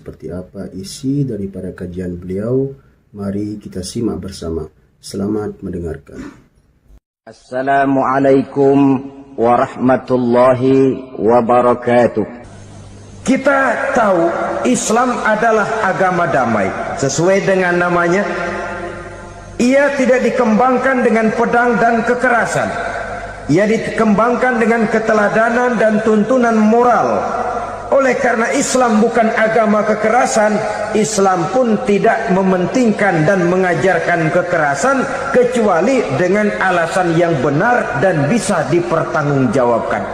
Seperti apa isi daripada kajian beliau? Mari kita simak bersama. Selamat mendengarkan. Assalamualaikum warahmatullahi wabarakatuh. Kita tahu Islam adalah agama damai. Sesuai dengan namanya, ia tidak dikembangkan dengan pedang dan kekerasan. Ia dikembangkan dengan keteladanan dan tuntunan moral. Oleh karena Islam bukan agama kekerasan, Islam pun tidak mementingkan dan mengajarkan kekerasan kecuali dengan alasan yang benar dan bisa dipertanggungjawabkan.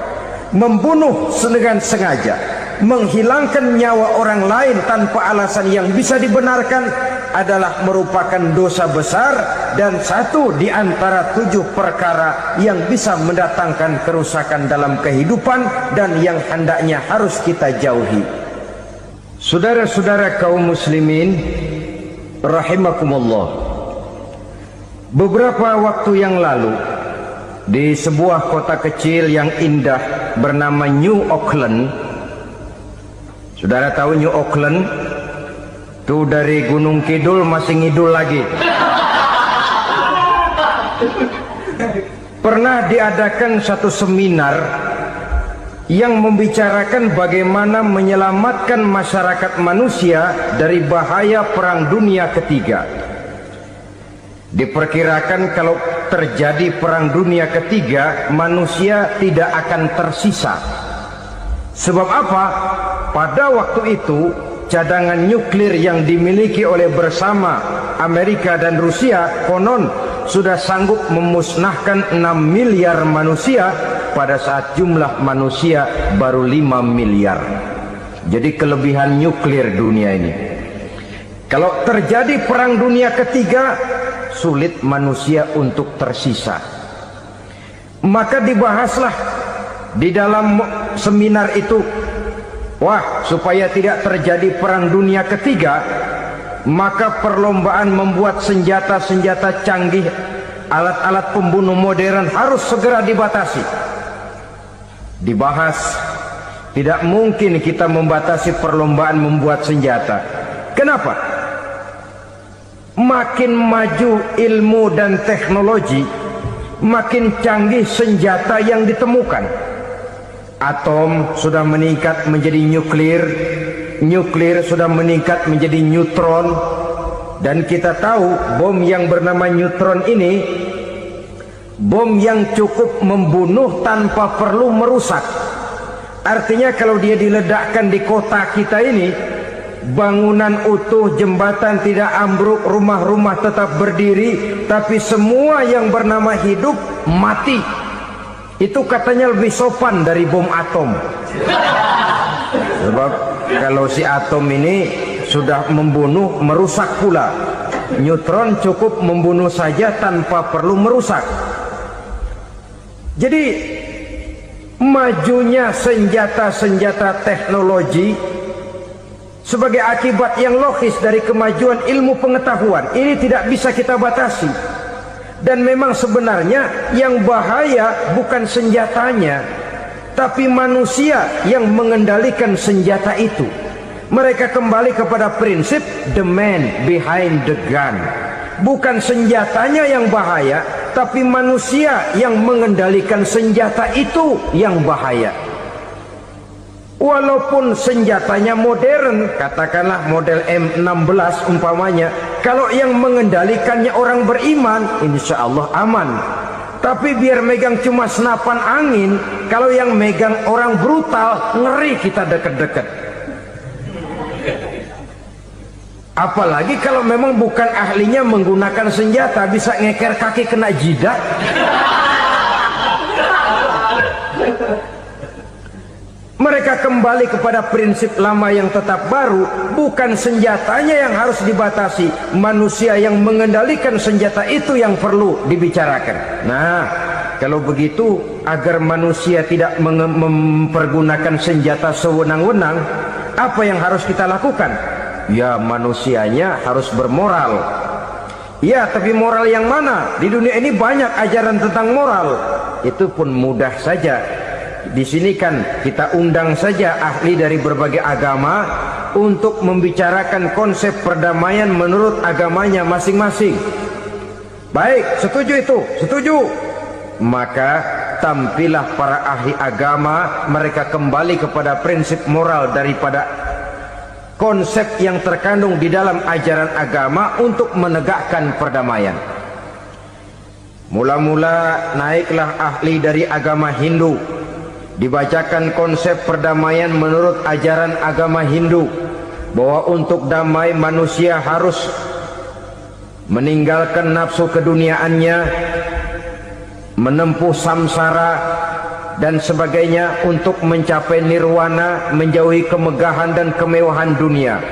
Membunuh dengan sengaja, menghilangkan nyawa orang lain tanpa alasan yang bisa dibenarkan adalah merupakan dosa besar dan satu di antara 7 perkara yang bisa mendatangkan kerusakan dalam kehidupan dan yang hendaknya harus kita jauhi. Saudara-saudara kaum muslimin rahimakumullah, beberapa waktu yang lalu di sebuah kota kecil yang indah bernama New Auckland. Saudara tahu New Auckland? Tuh dari Gunung Kidul masih ngidul lagi. Pernah diadakan satu seminar yang membicarakan bagaimana menyelamatkan masyarakat manusia dari bahaya Perang Dunia Ketiga. Diperkirakan kalau terjadi Perang Dunia Ketiga, manusia tidak akan tersisa. Sebab apa? Pada waktu itu cadangan nuklir yang dimiliki oleh bersama Amerika dan Rusia konon sudah sanggup memusnahkan 6 miliar manusia pada saat jumlah manusia baru 5 miliar. Jadi kelebihan nuklir dunia ini. Kalau terjadi Perang Dunia Ketiga, sulit manusia untuk tersisa. Maka dibahaslah di dalam seminar itu, wah, supaya tidak terjadi Perang Dunia Ketiga, maka perlombaan membuat senjata-senjata canggih, alat-alat pembunuh modern harus segera dibatasi. Dibahas, tidak mungkin kita membatasi perlombaan membuat senjata. Kenapa? Makin maju ilmu dan teknologi, makin canggih senjata yang ditemukan. Atom sudah meningkat menjadi nuklir, nuklir sudah meningkat menjadi neutron, dan kita tahu bom yang bernama neutron ini bom yang cukup membunuh tanpa perlu merusak. Artinya kalau dia diledakkan di kota kita ini, bangunan utuh, jembatan tidak ambruk, rumah-rumah tetap berdiri, tapi semua yang bernama hidup mati. Itu katanya lebih sopan dari bom atom. Sebab kalau si atom ini sudah membunuh, merusak pula. Neutron cukup membunuh saja tanpa perlu merusak. Jadi majunya senjata-senjata teknologi sebagai akibat yang logis dari kemajuan ilmu pengetahuan ini tidak bisa kita batasi. Dan memang sebenarnya yang bahaya bukan senjatanya, tapi manusia yang mengendalikan senjata itu. Mereka kembali kepada prinsip the man behind the gun. Bukan senjatanya yang bahaya, tapi manusia yang mengendalikan senjata itu yang bahaya. Walaupun senjatanya modern, katakanlah model M16 umpamanya, kalau yang mengendalikannya orang beriman, insya Allah aman. Tapi biar megang cuma senapan angin, kalau yang megang orang brutal, ngeri kita deket-deket. Apalagi kalau memang bukan ahlinya menggunakan senjata, bisa ngeker kaki kena jidat. Mereka kembali kepada prinsip lama yang tetap baru. Bukan senjatanya yang harus dibatasi, manusia yang mengendalikan senjata itu yang perlu dibicarakan. Nah, kalau begitu, agar manusia tidak mempergunakan senjata sewenang-wenang, apa yang harus kita lakukan? Ya, manusianya harus bermoral. Ya, tapi moral yang mana? Di dunia ini banyak ajaran tentang moral. Itu pun mudah saja. Di sini kan kita undang saja ahli dari berbagai agama untuk membicarakan konsep perdamaian menurut agamanya masing-masing. Baik, setuju itu, setuju. Maka tampillah para ahli agama, mereka kembali kepada prinsip moral daripada konsep yang terkandung di dalam ajaran agama untuk menegakkan perdamaian. Mula-mula naiklah ahli dari agama Hindu, dibacakan konsep perdamaian menurut ajaran agama Hindu, bahwa untuk damai manusia harus meninggalkan nafsu keduniaannya, menempuh samsara dan sebagainya untuk mencapai nirwana, menjauhi kemegahan dan kemewahan dunia.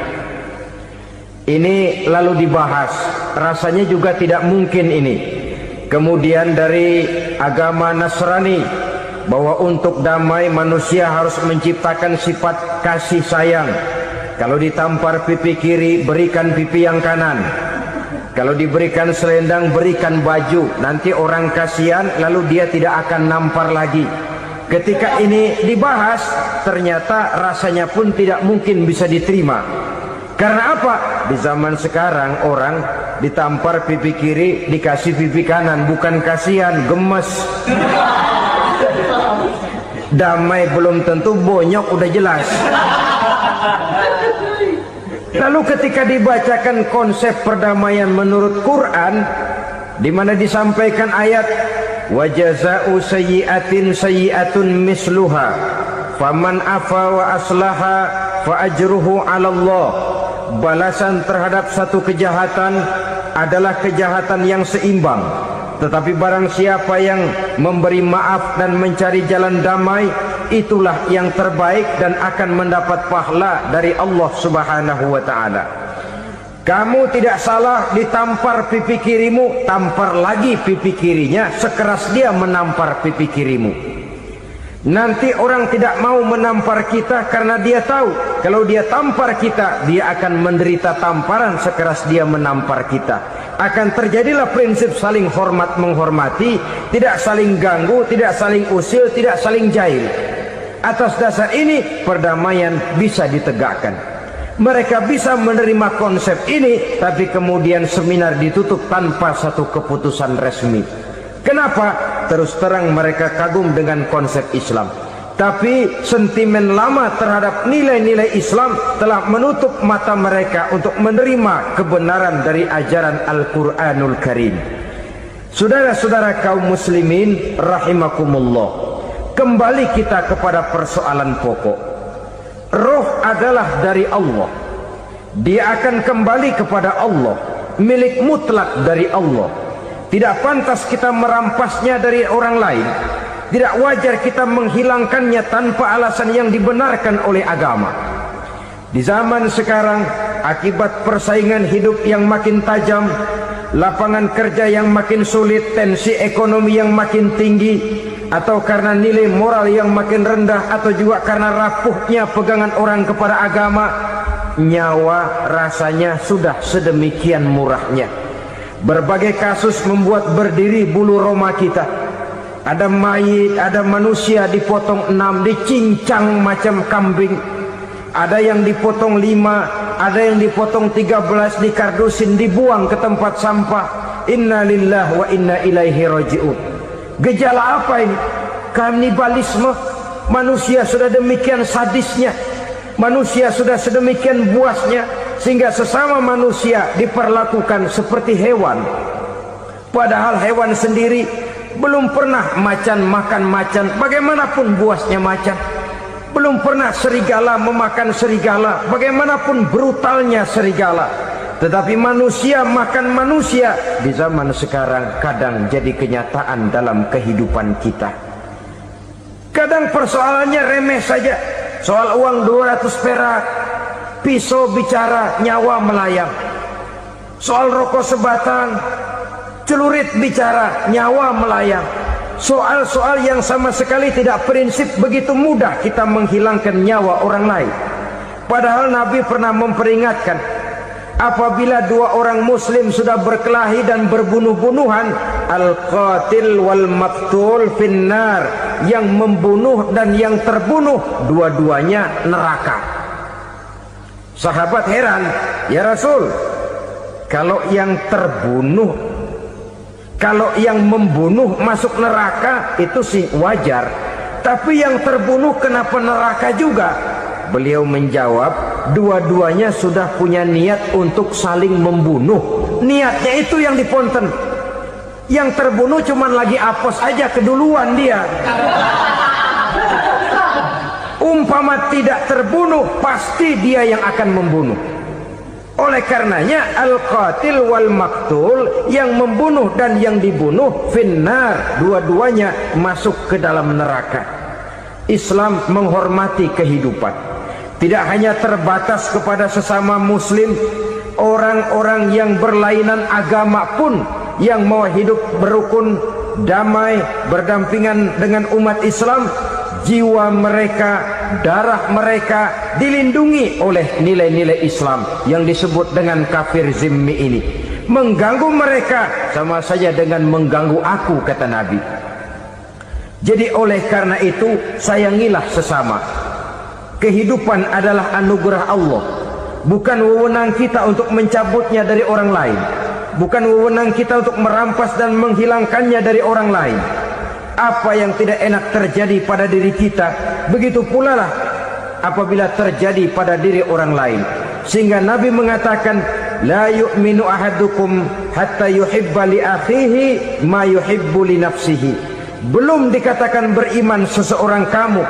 Ini lalu dibahas, rasanya juga tidak mungkin ini. Kemudian dari agama Nasrani, bahwa untuk damai manusia harus menciptakan sifat kasih sayang. Kalau ditampar pipi kiri, berikan pipi yang kanan. Kalau diberikan selendang, berikan baju. Nanti orang kasihan, lalu dia tidak akan nampar lagi. Ketika ini dibahas, ternyata rasanya pun tidak mungkin bisa diterima. Karena apa? Di zaman sekarang orang ditampar pipi kiri, dikasih pipi kanan. Bukan kasihan, gemes. Damai belum tentu, bonyok udah jelas. Lalu ketika dibacakan konsep perdamaian menurut Quran, di mana disampaikan ayat wa jazaa'u sayyi'atin sayyi'atun misluha faman afa wa aslaha fa ajruhu 'ala Allah. Balasan terhadap satu kejahatan adalah kejahatan yang seimbang. Tetapi barang siapa yang memberi maaf dan mencari jalan damai, itulah yang terbaik dan akan mendapat pahala dari Allah Subhanahu wa ta'ala. Kamu tidak salah ditampar pipi kirimu, tampar lagi pipi kirinya sekeras dia menampar pipi kirimu. Nanti orang tidak mau menampar kita karena dia tahu kalau dia tampar kita, dia akan menderita tamparan sekeras dia menampar kita. Akan terjadilah prinsip saling hormat menghormati, tidak saling ganggu, tidak saling usil, tidak saling jahil. Atas dasar ini perdamaian bisa ditegakkan. Mereka bisa menerima konsep ini, tapi kemudian seminar ditutup tanpa satu keputusan resmi. Kenapa? Terus terang mereka kagum dengan konsep Islam, tapi sentimen lama terhadap nilai-nilai Islam telah menutup mata mereka untuk menerima kebenaran dari ajaran Al-Quranul Karim. Saudara-saudara kaum muslimin rahimakumullah, kembali kita kepada persoalan pokok. Roh adalah dari Allah, dia akan kembali kepada Allah, milik mutlak dari Allah. Tidak pantas kita merampasnya dari orang lain. Tidak wajar kita menghilangkannya tanpa alasan yang dibenarkan oleh agama. Di zaman sekarang, akibat persaingan hidup yang makin tajam, lapangan kerja yang makin sulit, tensi ekonomi yang makin tinggi, atau karena nilai moral yang makin rendah, atau juga karena rapuhnya pegangan orang kepada agama, nyawa rasanya sudah sedemikian murahnya. Berbagai kasus membuat berdiri bulu roma kita. Ada mayit, ada manusia dipotong 6, dicincang macam kambing. Ada yang dipotong 5, ada yang dipotong 13, dikardusin, dibuang ke tempat sampah. Inna lillahi wa inna ilaihi raji'un. Gejala apa ini? Kanibalisme. Manusia sudah demikian sadisnya, manusia sudah sedemikian buasnya, sehingga sesama manusia diperlakukan seperti hewan. Padahal hewan sendiri belum pernah macan makan macan, bagaimanapun buasnya macan. Belum pernah serigala memakan serigala, bagaimanapun brutalnya serigala. Tetapi manusia makan manusia di zaman sekarang kadang jadi kenyataan dalam kehidupan kita. Kadang persoalannya remeh saja, soal uang 200 perak, pisau bicara, nyawa melayang. Soal rokok sebatang, celurit bicara, nyawa melayang. Soal-soal yang sama sekali tidak prinsip, begitu mudah kita menghilangkan nyawa orang lain. Padahal Nabi pernah memperingatkan, apabila dua orang muslim sudah berkelahi dan berbunuh-bunuhan, al-qatil wal maqtul finnar, yang membunuh dan yang terbunuh dua-duanya neraka. Sahabat heran, ya Rasul, kalau yang terbunuh, kalau yang membunuh masuk neraka itu sih wajar, tapi yang terbunuh kenapa neraka juga? Beliau menjawab, dua-duanya sudah punya niat untuk saling membunuh. Niatnya itu yang diponten. Yang terbunuh cuman lagi apos aja, keduluan dia. Umpama tidak terbunuh, pasti dia yang akan membunuh. Oleh karenanya al-qatil wal maktul, yang membunuh dan yang dibunuh finnar, dua-duanya masuk ke dalam neraka. Islam menghormati kehidupan, tidak hanya terbatas kepada sesama muslim, orang-orang yang berlainan agama pun yang mau hidup berukun, damai, berdampingan dengan umat Islam, jiwa mereka, darah mereka dilindungi oleh nilai-nilai Islam yang disebut dengan kafir zimmi ini. Mengganggu mereka sama saja dengan mengganggu aku, kata Nabi. Jadi oleh karena itu, sayangilah sesama. Kehidupan adalah anugerah Allah, bukan wewenang kita untuk mencabutnya dari orang lain, bukan wewenang kita untuk merampas dan menghilangkannya dari orang lain. Apa yang tidak enak terjadi pada diri kita, begitu pula lah apabila terjadi pada diri orang lain. Sehingga Nabi mengatakan, la yu'minu ahadukum hatta yuhibba li akhihi ma yuhibbu li nafsihi. Belum dikatakan beriman seseorang kamu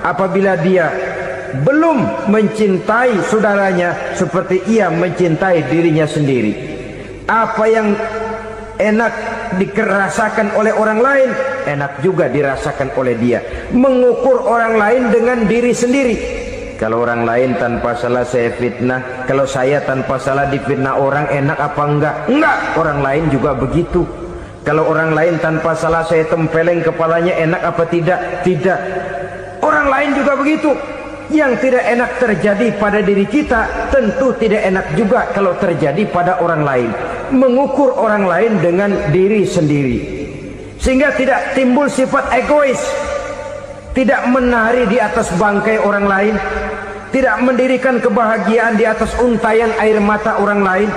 apabila dia belum mencintai saudaranya seperti ia mencintai dirinya sendiri. Apa yang enak dirasakan oleh orang lain, enak juga dirasakan oleh dia. Mengukur orang lain dengan diri sendiri. Kalau orang lain tanpa salah saya fitnah, kalau saya tanpa salah difitnah orang, enak apa enggak? Enggak, orang lain juga begitu. Kalau orang lain tanpa salah saya tempeleng kepalanya, enak apa tidak? Tidak. Orang lain juga begitu. Yang tidak enak terjadi pada diri kita, tentu tidak enak juga kalau terjadi pada orang lain. Mengukur orang lain dengan diri sendiri, sehingga tidak timbul sifat egois, tidak menari di atas bangkai orang lain, tidak mendirikan kebahagiaan di atas untayan air mata orang lain.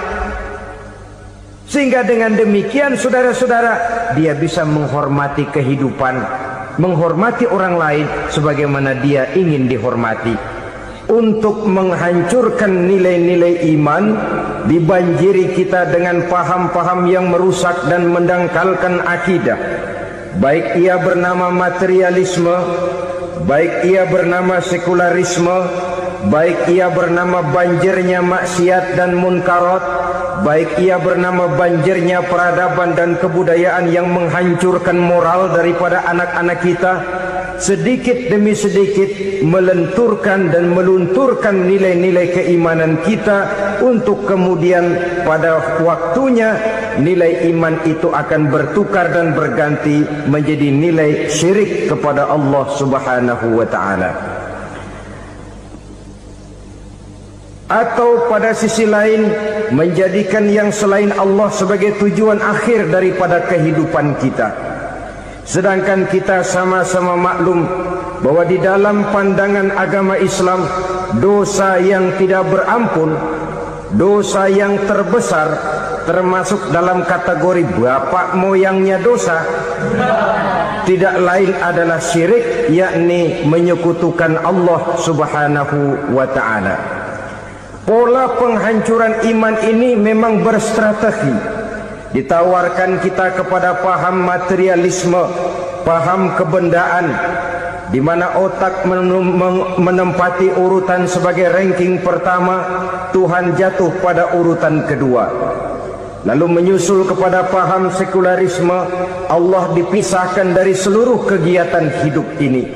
Sehingga dengan demikian, saudara-saudara, dia bisa menghormati kehidupan, menghormati orang lain sebagaimana dia ingin dihormati. Untuk menghancurkan nilai-nilai iman, dibanjiri kita dengan paham-paham yang merusak dan mendangkalkan akidah, baik ia bernama materialisme, baik ia bernama sekularisme, baik ia bernama banjirnya maksiat dan munkarat, baik ia bernama banjirnya peradaban dan kebudayaan yang menghancurkan moral daripada anak-anak kita. Sedikit demi sedikit melenturkan dan melunturkan nilai-nilai keimanan kita, untuk kemudian pada waktunya nilai iman itu akan bertukar dan berganti menjadi nilai syirik kepada Allah Subhanahu wa ta'ala. Atau pada sisi lain, menjadikan yang selain Allah sebagai tujuan akhir daripada kehidupan kita. Sedangkan kita sama-sama maklum bahwa di dalam pandangan agama Islam, dosa yang tidak berampun, dosa yang terbesar, termasuk dalam kategori bapak moyangnya dosa, tidak lain adalah syirik, yakni menyekutukan Allah Subhanahu wa ta'ala. Pola penghancuran iman ini memang berstrategi. Ditawarkan kita kepada paham materialisme, paham kebendaan, di mana otak menempati urutan sebagai ranking pertama, Tuhan jatuh pada urutan kedua. Lalu menyusul kepada paham sekularisme, Allah dipisahkan dari seluruh kegiatan hidup ini,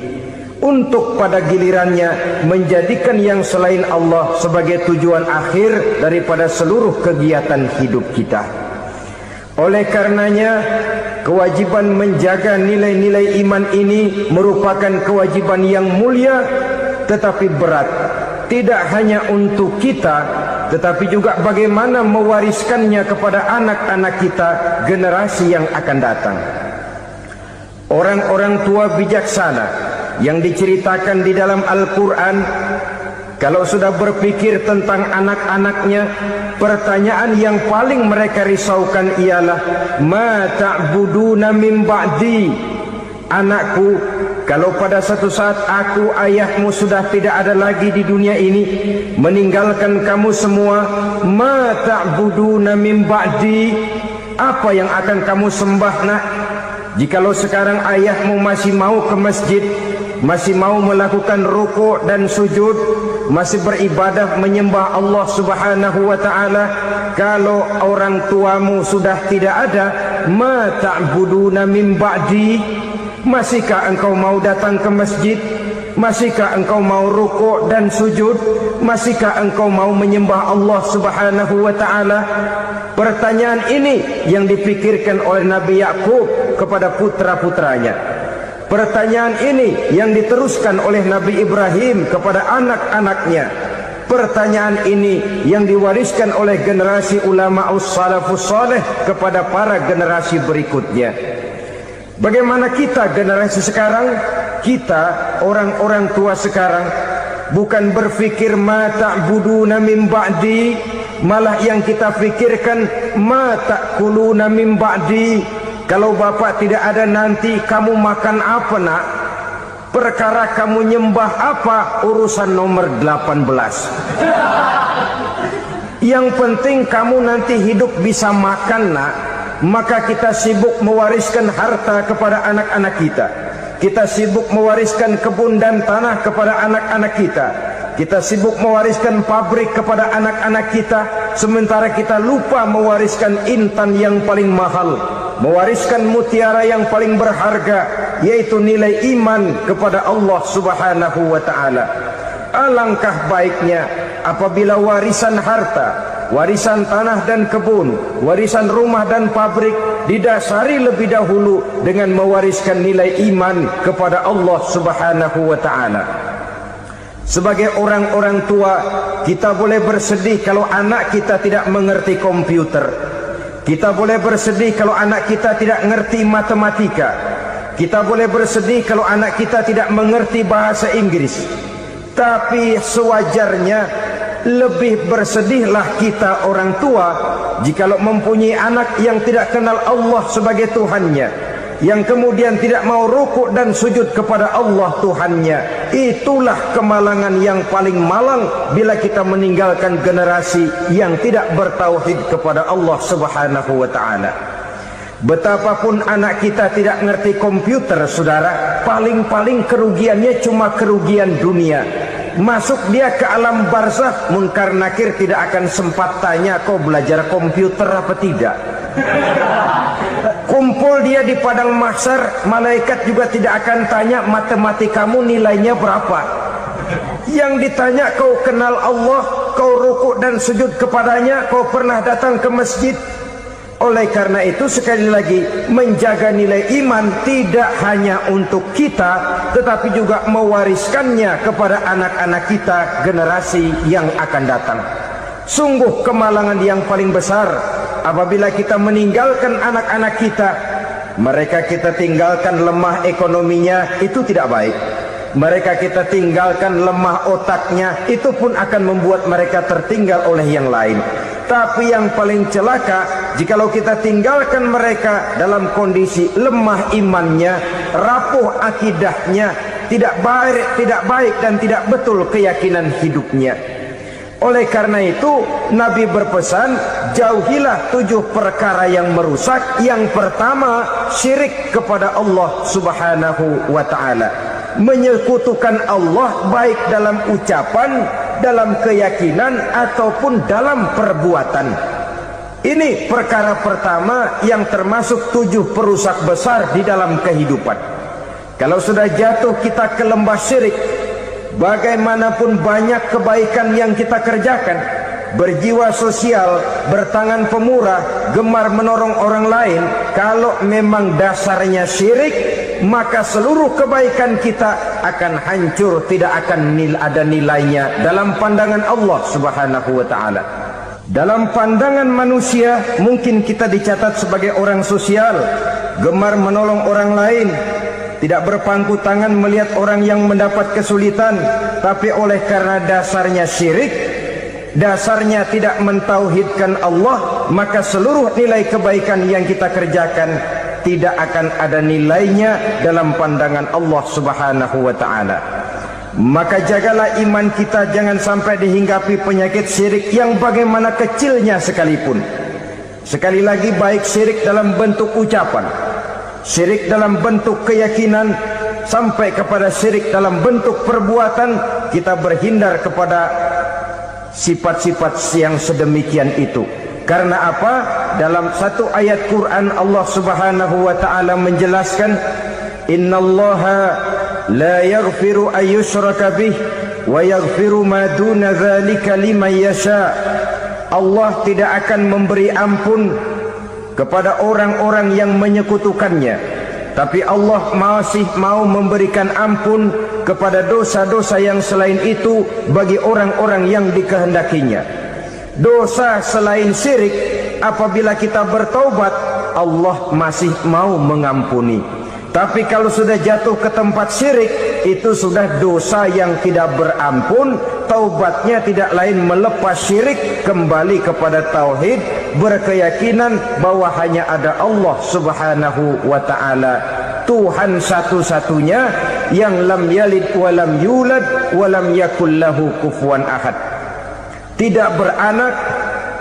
untuk pada gilirannya menjadikan yang selain Allah sebagai tujuan akhir daripada seluruh kegiatan hidup kita. Oleh karenanya, kewajiban menjaga nilai-nilai iman ini merupakan kewajiban yang mulia tetapi berat. Tidak hanya untuk kita, tetapi juga bagaimana mewariskannya kepada anak-anak kita, generasi yang akan datang. Orang-orang tua bijaksana yang diceritakan di dalam Al-Quran Kalau sudah berpikir tentang anak-anaknya, pertanyaan yang paling mereka risaukan ialah ma ta'buduna min ba'di. Anakku, kalau pada satu saat aku, ayahmu sudah tidak ada lagi di dunia ini, meninggalkan kamu semua, ma ta'buduna min ba'di, apa yang akan kamu sembah nak? Jikalau sekarang ayahmu masih mau ke masjid, masih mau melakukan rukuk dan sujud, masih beribadah menyembah Allah Subhanahu wa ta'ala, kalau orang tuamu sudah tidak ada, ma ta'buduna min ba'di, masihkah engkau mau datang ke masjid? Masihkah engkau mau rukuk dan sujud? Masihkah engkau mau menyembah Allah Subhanahu wa ta'ala? Pertanyaan ini yang dipikirkan oleh Nabi Yakub kepada putra-putranya. Pertanyaan ini yang diteruskan oleh Nabi Ibrahim kepada anak-anaknya. Pertanyaan ini yang diwariskan oleh generasi ulama salafus saleh kepada para generasi berikutnya. Bagaimana kita generasi sekarang? Kita orang-orang tua sekarang bukan berfikir ma ta'buduna min ba'di, malah yang kita pikirkan ma ta'kuluna min ba'di. Kalau bapak tidak ada nanti kamu makan apa nak? Perkara kamu nyembah apa? Urusan nomor 18. Yang penting kamu nanti hidup bisa makan nak. Maka kita sibuk mewariskan harta kepada anak-anak kita. Kita sibuk mewariskan kebun dan tanah kepada anak-anak kita. Kita sibuk mewariskan pabrik kepada anak-anak kita, sementara kita lupa mewariskan intan yang paling mahal, mewariskan mutiara yang paling berharga, yaitu nilai iman kepada Allah Subhanahu wa ta'ala. Alangkah baiknya apabila warisan harta, warisan tanah dan kebun, warisan rumah dan pabrik didasari lebih dahulu dengan mewariskan nilai iman kepada Allah Subhanahu wa ta'ala. Sebagai orang-orang tua, kita boleh bersedih kalau anak kita tidak mengerti komputer. Kita boleh bersedih kalau anak kita tidak mengerti matematika. Kita boleh bersedih kalau anak kita tidak mengerti bahasa Inggris. Tapi sewajarnya lebih bersedihlah kita orang tua jikalau mempunyai anak yang tidak kenal Allah sebagai Tuhannya, yang kemudian tidak mau rukuk dan sujud kepada Allah Tuhannya. Itulah kemalangan yang paling malang bila kita meninggalkan generasi yang tidak bertauhid kepada Allah Subhanahu wa ta'ala. Betapapun anak kita tidak ngerti komputer, saudara, paling-paling kerugiannya cuma kerugian dunia. Masuk dia ke alam barzakh, Munkar Nakir tidak akan sempat tanya kau belajar komputer apa tidak. Kumpul dia di padang mahsyar, malaikat juga tidak akan tanya matematikamu nilainya berapa. Yang ditanya kau kenal Allah, kau rukuk dan sujud kepadanya, kau pernah datang ke masjid. Oleh karena itu sekali lagi, menjaga nilai iman tidak hanya untuk kita, tetapi juga mewariskannya kepada anak-anak kita, generasi yang akan datang. Sungguh kemalangan yang paling besar apabila kita meninggalkan anak-anak kita. Mereka kita tinggalkan lemah ekonominya, itu tidak baik. Mereka kita tinggalkan lemah otaknya, itu pun akan membuat mereka tertinggal oleh yang lain. Tapi yang paling celaka, jikalau kita tinggalkan mereka dalam kondisi lemah imannya, rapuh akidahnya, tidak baik dan tidak betul keyakinan hidupnya. Oleh karena itu Nabi berpesan, jauhilah 7 perkara yang merusak. Yang pertama, syirik kepada Allah Subhanahu wa ta'ala, menyekutukan Allah baik dalam ucapan, dalam keyakinan ataupun dalam perbuatan. Ini perkara pertama yang termasuk 7 perusak besar di dalam kehidupan. Kalau sudah jatuh kita ke lembah syirik, bagaimanapun banyak kebaikan yang kita kerjakan, berjiwa sosial, bertangan pemurah, gemar menolong orang lain, kalau memang dasarnya syirik, maka seluruh kebaikan kita akan hancur, tidak akan ada nilainya dalam pandangan Allah Subhanahu wa ta'ala. Dalam pandangan manusia, mungkin kita dicatat sebagai orang sosial, gemar menolong orang lain, tidak berpangku tangan melihat orang yang mendapat kesulitan, tapi oleh karena dasarnya syirik, dasarnya tidak mentauhidkan Allah, maka seluruh nilai kebaikan yang kita kerjakan tidak akan ada nilainya dalam pandangan Allah Subhanahu wa ta'ala. Maka jagalah iman kita jangan sampai dihinggapi penyakit syirik yang bagaimana kecilnya sekalipun. Sekali lagi, baik syirik dalam bentuk ucapan, syirik dalam bentuk keyakinan, sampai kepada syirik dalam bentuk perbuatan, kita berhindar kepada sifat-sifat yang sedemikian itu. Karena apa? Dalam satu ayat Quran Allah Subhanahu wa ta'ala menjelaskan, innallaha la yaghfiru ayyushraka bih wa yaghfiru ma duna dzalika liman yasha. Allah tidak akan memberi ampun kepada orang-orang yang menyekutukannya, tapi Allah masih mau memberikan ampun kepada dosa-dosa yang selain itu bagi orang-orang yang dikehendakinya. Dosa selain syirik, apabila kita bertaubat, Allah masih mau mengampuni. Tapi kalau sudah jatuh ke tempat syirik, itu sudah dosa yang tidak berampun. Taubatnya tidak lain melepas syirik, kembali kepada tauhid, berkeyakinan bahwa hanya ada Allah Subhanahu wa ta'ala, Tuhan satu-satunya yang lam yalid walam yulad walam yakul lahu kufuwan ahad. Tidak beranak,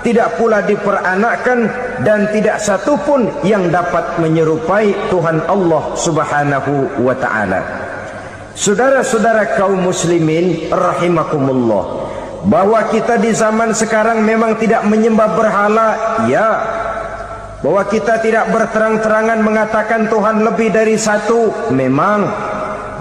tidak pula diperanakkan, dan tidak satupun yang dapat menyerupai Tuhan Allah Subhanahu wa ta'ala. Saudara-saudara kaum muslimin rahimakumullah, bahwa kita di zaman sekarang memang tidak menyembah berhala, ya. Bahwa kita tidak berterang-terangan mengatakan Tuhan lebih dari satu, memang.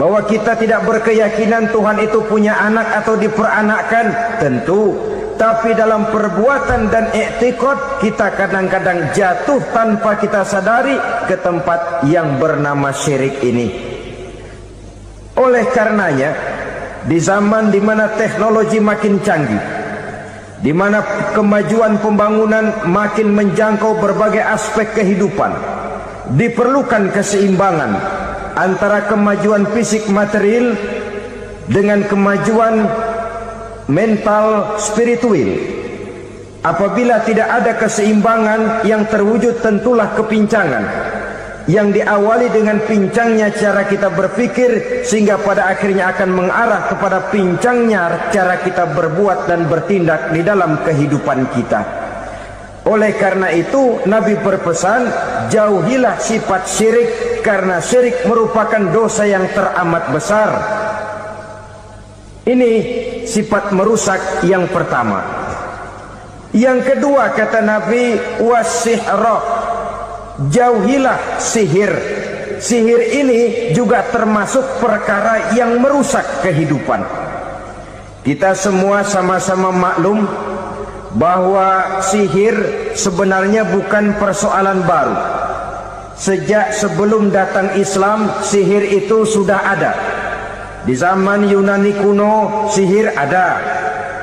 Bahwa kita tidak berkeyakinan Tuhan itu punya anak atau diperanakkan, tentu. Tapi dalam perbuatan dan i'tiqad, kita kadang-kadang jatuh tanpa kita sadari ke tempat yang bernama syirik ini. Oleh karenanya, di zaman di mana teknologi makin canggih, di mana kemajuan pembangunan makin menjangkau berbagai aspek kehidupan, diperlukan keseimbangan antara kemajuan fisik material dengan kemajuan mental spiritual. Apabila tidak ada keseimbangan, yang terwujud tentulah kepincangan, yang diawali dengan pincangnya cara kita berpikir, sehingga pada akhirnya akan mengarah kepada pincangnya cara kita berbuat dan bertindak di dalam kehidupan kita. Oleh karena itu, Nabi berpesan, jauhilah sifat syirik, karena syirik merupakan dosa yang teramat besar. Ini sifat merusak yang pertama. Yang kedua, kata Nabi, wasihra, jauhilah sihir. Sihir ini juga termasuk perkara yang merusak kehidupan. Kita semua sama-sama maklum bahwa sihir sebenarnya bukan persoalan baru. Sejak sebelum datang Islam, sihir itu sudah ada. Di zaman Yunani kuno, sihir ada.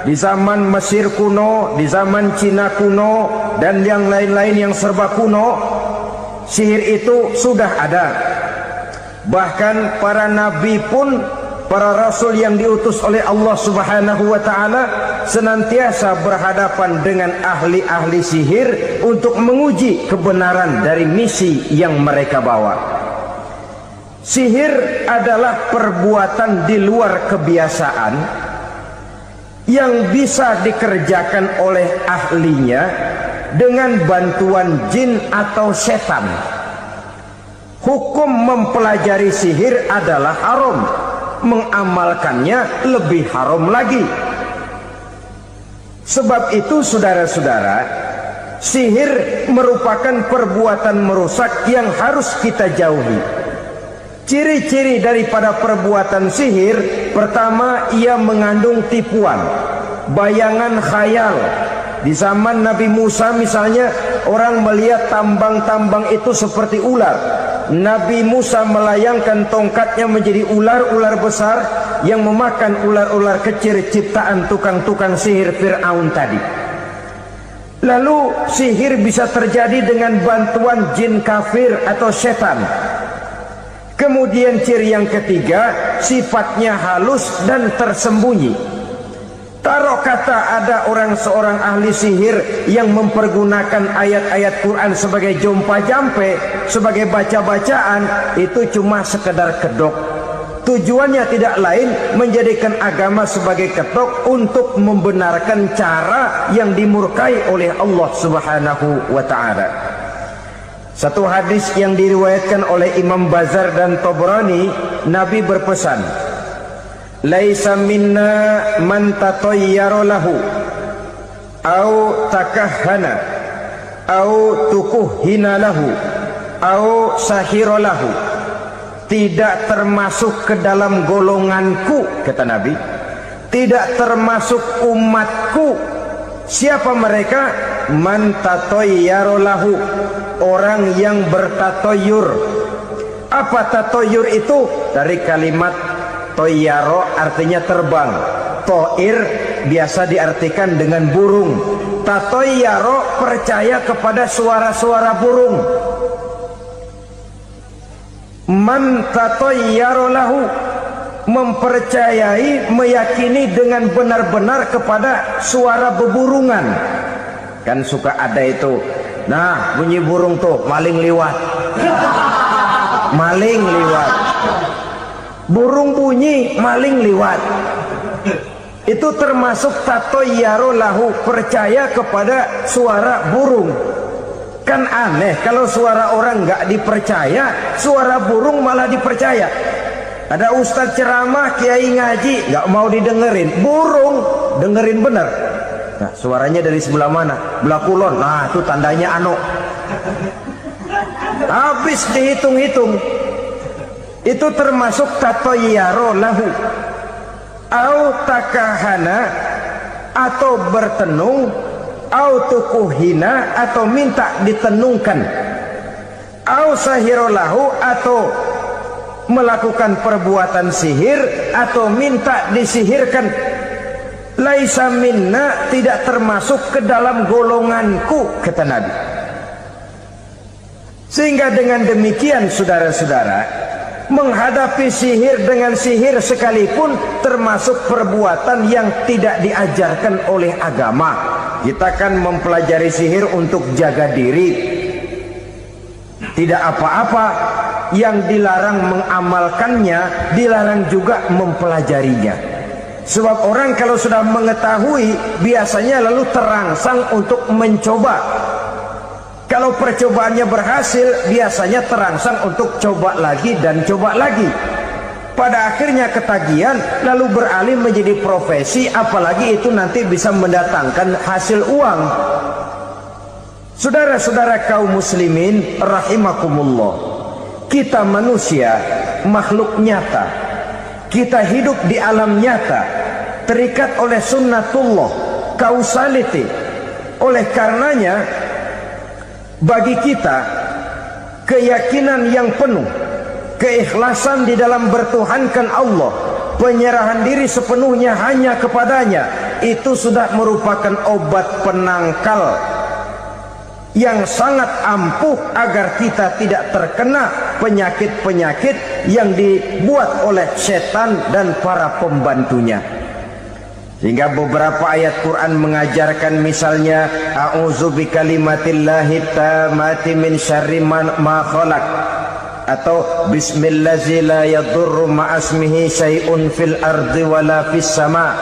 Di zaman Mesir kuno, di zaman Cina kuno, dan yang lain-lain yang serba kuno, sihir itu sudah ada. Bahkan para nabi pun, para rasul yang diutus oleh Allah Subhanahu wa ta'ala, senantiasa berhadapan dengan ahli-ahli sihir untuk menguji kebenaran dari misi yang mereka bawa. Sihir adalah perbuatan di luar kebiasaan yang bisa dikerjakan oleh ahlinya dengan bantuan jin atau setan. Hukum mempelajari sihir adalah haram, mengamalkannya lebih haram lagi. Sebab itu saudara-saudara, sihir merupakan perbuatan merusak yang harus kita jauhi. Ciri-ciri daripada perbuatan sihir, pertama, ia mengandung tipuan, bayangan khayal. Di zaman Nabi Musa misalnya, orang melihat tambang-tambang itu seperti ular. Nabi Musa melayangkan tongkatnya menjadi ular-ular besar yang memakan ular-ular kecil ciptaan tukang-tukang sihir Fir'aun tadi. Lalu sihir bisa terjadi dengan bantuan jin kafir atau setan. Kemudian ciri yang ketiga, sifatnya halus dan tersembunyi. Taruh kata ada seorang ahli sihir yang mempergunakan ayat-ayat Quran sebagai jompa-jampe, sebagai baca-bacaan, itu cuma sekedar kedok. Tujuannya tidak lain menjadikan agama sebagai ketok untuk membenarkan cara yang dimurkai oleh Allah Subhanahu wa ta'ala. Satu hadis yang diriwayatkan oleh Imam Bazar dan Tabrani, Nabi berpesan, "Laisa minna man tatayyara lahu au takahhana au tukuhina lahu au sahira lahu." Tidak termasuk ke dalam golonganku, kata Nabi, tidak termasuk umatku. Siapa mereka? Man tatayyara lahu, orang yang bertatoyur. Apa tatoyur itu? Dari kalimat toyaro, artinya terbang. Toir biasa diartikan dengan burung. Tatoyaro percaya kepada suara-suara burung. Man tatayyara lahu, mempercayai, meyakini dengan benar-benar kepada suara beburungan. Kan suka ada itu, nah bunyi burung tuh, maling liwat. Maling liwat, burung bunyi, maling liwat. Itu termasuk tatayyara lahu, percaya kepada suara burung. Kan aneh kalau suara orang nggak dipercaya, suara burung malah dipercaya. Ada ustadz ceramah, kiai ngaji, nggak mau didengerin, burung dengerin bener. Nah, suaranya dari sebelah mana? Belah kulon. Nah, itu tandanya anu. Habis dihitung-hitung. Itu termasuk tatayyara lahu. Au takahana, atau bertenung, au tukuhina, atau minta ditenungkan, au sahirolahu, atau melakukan perbuatan sihir, atau minta disihirkan. Laisa minna, tidak termasuk ke dalam golonganku, kata Nabi. Sehingga dengan demikian saudara-saudara, menghadapi sihir dengan sihir sekalipun termasuk perbuatan yang tidak diajarkan oleh agama. Kita kan mempelajari sihir untuk jaga diri, tidak apa-apa. Yang dilarang mengamalkannya, dilarang juga mempelajarinya. Sebab orang kalau sudah mengetahui, biasanya lalu terangsang untuk mencoba. Kalau percobaannya berhasil, biasanya terangsang untuk coba lagi dan coba lagi. Pada akhirnya ketagihan, lalu beralih menjadi profesi, apalagi itu nanti bisa mendatangkan hasil uang. Saudara-saudara kaum muslimin rahimakumullah, kita manusia makhluk nyata. Kita hidup di alam nyata, terikat oleh sunnatullah, causality. Oleh karenanya, bagi kita keyakinan yang penuh, keikhlasan di dalam bertuhankan Allah, penyerahan diri sepenuhnya hanya kepadanya, itu sudah merupakan obat penangkal yang sangat ampuh agar kita tidak terkena penyakit-penyakit yang dibuat oleh setan dan para pembantunya. Sehingga beberapa ayat Quran mengajarkan, misalnya a'udzu bikalimatillahi tammati min syarri ma khalaq, atau bismillazi la yadurru ma'asmihi syai'un fil ardi wala fis sama',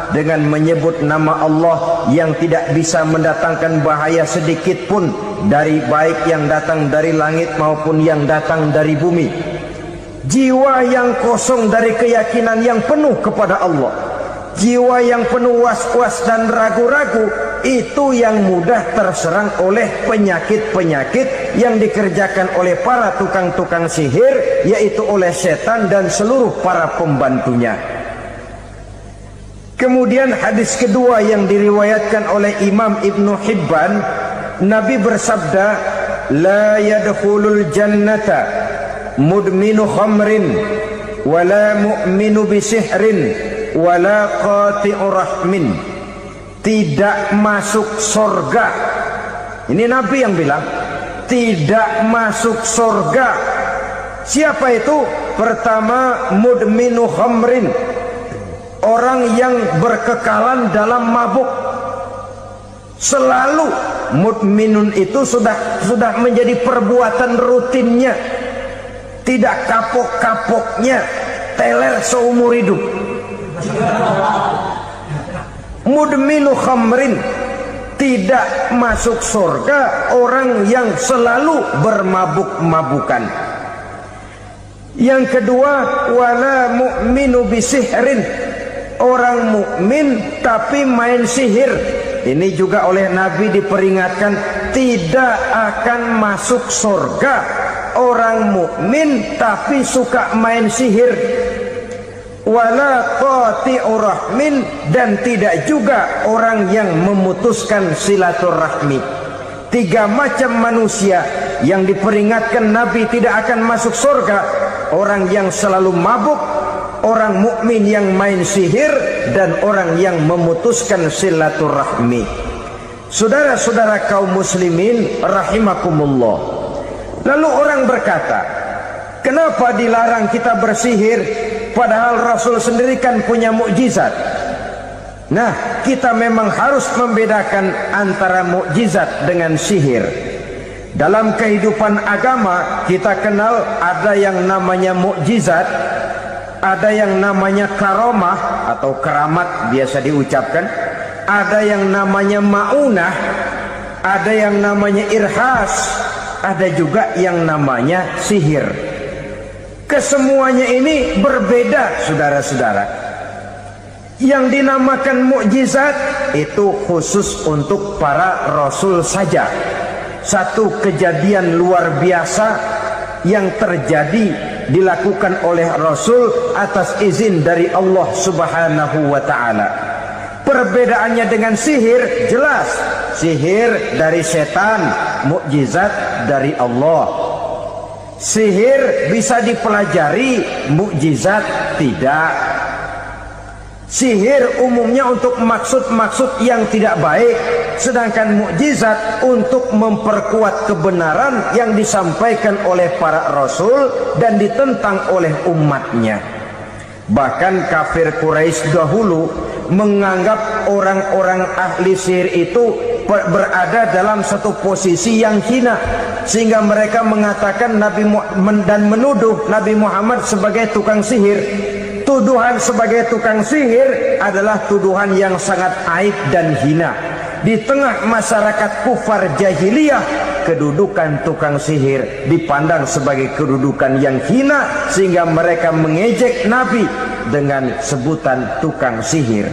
dengan menyebut nama Allah yang tidak bisa mendatangkan bahaya sedikit pun, dari baik yang datang dari langit maupun yang datang dari bumi. Jiwa yang kosong dari keyakinan yang penuh kepada Allah, jiwa yang penuh was-was dan ragu-ragu, itu yang mudah terserang oleh penyakit-penyakit yang dikerjakan oleh para tukang-tukang sihir, yaitu oleh setan dan seluruh para pembantunya. Kemudian hadis kedua yang diriwayatkan oleh Imam Ibnu Hibban, Nabi bersabda, la yadkhulul jannata mudminu khamrin wala mu'minu bisihrin wala qati'ur rahmin. Tidak masuk surga. Ini Nabi yang bilang, tidak masuk surga Siapa itu? Pertama, mudminu khamrin, orang yang berkekalan dalam mabuk. Selalu mudminun itu sudah menjadi perbuatan rutinnya, tidak kapok-kapoknya, teler seumur hidup. Mudminu khamrin, tidak masuk surga orang yang selalu bermabuk-mabukan. Yang kedua, wala mu'minu bisihrin, orang mukmin tapi main sihir. Ini juga oleh Nabi diperingatkan, tidak akan masuk surga orang mukmin tapi suka main sihir. Wala qati'u rahmin, dan tidak juga orang yang memutuskan silaturahmi. 3 macam manusia yang diperingatkan Nabi tidak akan masuk surga: orang yang selalu mabuk, orang mukmin yang main sihir, dan orang yang memutuskan silaturahmi. Saudara-saudara kaum muslimin rahimakumullah. Lalu orang berkata, kenapa dilarang kita bersihir? Padahal Rasul sendiri kan punya mukjizat. Nah, kita memang harus membedakan antara mukjizat dengan sihir. Dalam kehidupan agama kita kenal ada yang namanya mukjizat, ada yang namanya karomah atau keramat biasa diucapkan, ada yang namanya maunah, ada yang namanya irhas, ada juga yang namanya sihir. Kesemuanya ini berbeda, saudara-saudara. Yang dinamakan mukjizat itu khusus untuk para rasul saja. Satu kejadian luar biasa yang terjadi dilakukan oleh rasul atas izin dari Allah Subhanahu wa taala. Perbedaannya dengan sihir jelas. Sihir dari setan, mukjizat dari Allah. Sihir bisa dipelajari, mukjizat tidak. Sihir umumnya untuk maksud-maksud yang tidak baik, sedangkan mukjizat untuk memperkuat kebenaran yang disampaikan oleh para rasul dan ditentang oleh umatnya. Bahkan kafir Quraisy dahulu menganggap orang-orang ahli sihir itu berada dalam satu posisi yang hina, sehingga mereka mengatakan dan menuduh Nabi Muhammad sebagai tukang sihir. Tuduhan sebagai tukang sihir adalah tuduhan yang sangat aib dan hina. Di tengah masyarakat kufar jahiliyah, kedudukan tukang sihir dipandang sebagai kedudukan yang hina, sehingga mereka mengejek Nabi dengan sebutan tukang sihir.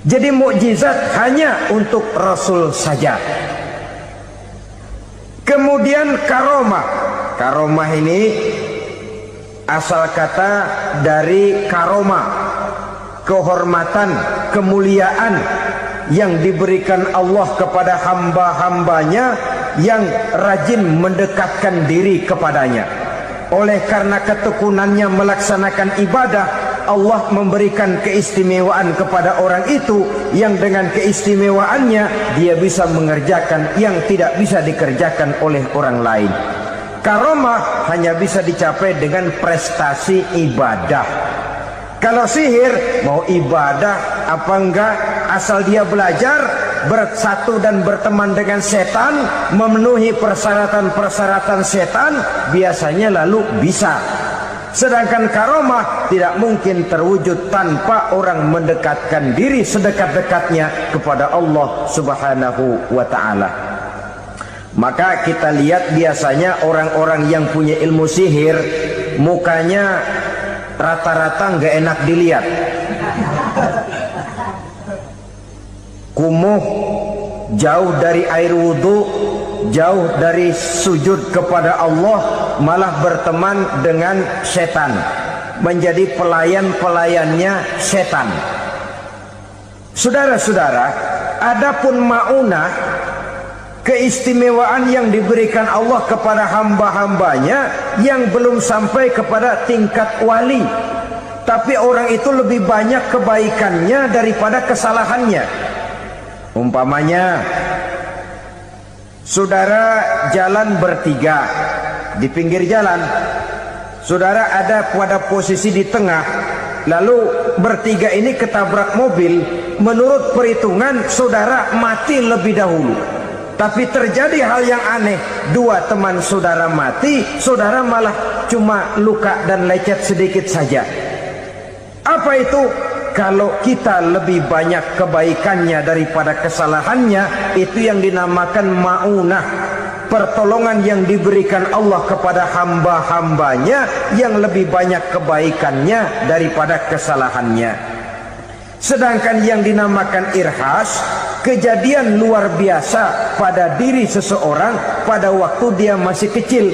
Jadi mukjizat hanya untuk Rasul saja. Kemudian karomah. Karomah ini asal kata dari karoma, kehormatan, kemuliaan yang diberikan Allah kepada hamba-hambanya yang rajin mendekatkan diri kepadanya. Oleh karena ketekunannya melaksanakan ibadah, Allah memberikan keistimewaan kepada orang itu, yang dengan keistimewaannya dia bisa mengerjakan yang tidak bisa dikerjakan oleh orang lain. Karomah hanya bisa dicapai dengan prestasi ibadah. Kalau sihir, mau ibadah apa enggak, asal dia belajar, bersatu dan berteman dengan setan, memenuhi persyaratan-persyaratan setan, biasanya lalu bisa. Sedangkan karomah tidak mungkin terwujud tanpa orang mendekatkan diri sedekat-dekatnya kepada Allah Subhanahu wa ta'ala. Maka kita lihat biasanya orang-orang yang punya ilmu sihir, mukanya rata-rata nggak enak dilihat. Kumuh, jauh dari air wudhu, jauh dari sujud kepada Allah, malah berteman dengan setan, menjadi pelayan-pelayannya setan. Saudara-saudara, adapun maunah, keistimewaan yang diberikan Allah kepada hamba-hambanya yang belum sampai kepada tingkat wali, tapi orang itu lebih banyak kebaikannya daripada kesalahannya. Umpamanya, saudara jalan bertiga, di pinggir jalan saudara ada pada posisi di tengah, lalu bertiga ini ketabrak mobil. Menurut perhitungan saudara mati lebih dahulu, tapi terjadi hal yang aneh, dua teman saudara mati, saudara malah cuma luka dan lecet sedikit saja. Apa itu? Kalau kita lebih banyak kebaikannya daripada kesalahannya, itu yang dinamakan ma'unah, pertolongan yang diberikan Allah kepada hamba-hambanya yang lebih banyak kebaikannya daripada kesalahannya. Sedangkan yang dinamakan irhas, kejadian luar biasa pada diri seseorang pada waktu dia masih kecil,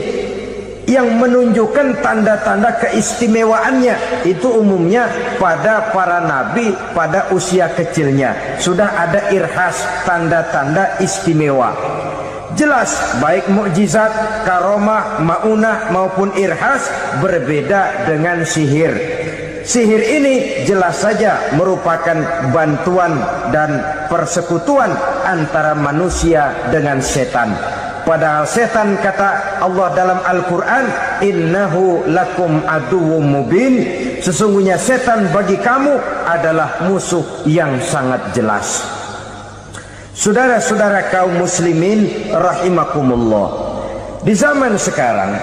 yang menunjukkan tanda-tanda keistimewaannya. Itu umumnya pada para nabi pada usia kecilnya sudah ada irhas, tanda-tanda istimewa. Jelas baik mukjizat, karomah, maunah maupun irhas berbeda dengan sihir. Sihir ini jelas saja merupakan bantuan dan persekutuan antara manusia dengan setan. Padahal setan, kata Allah dalam Al-Quran, innahu lakum aduwwum mubin, sesungguhnya setan bagi kamu adalah musuh yang sangat jelas. Saudara-saudara kaum muslimin rahimakumullah, di zaman sekarang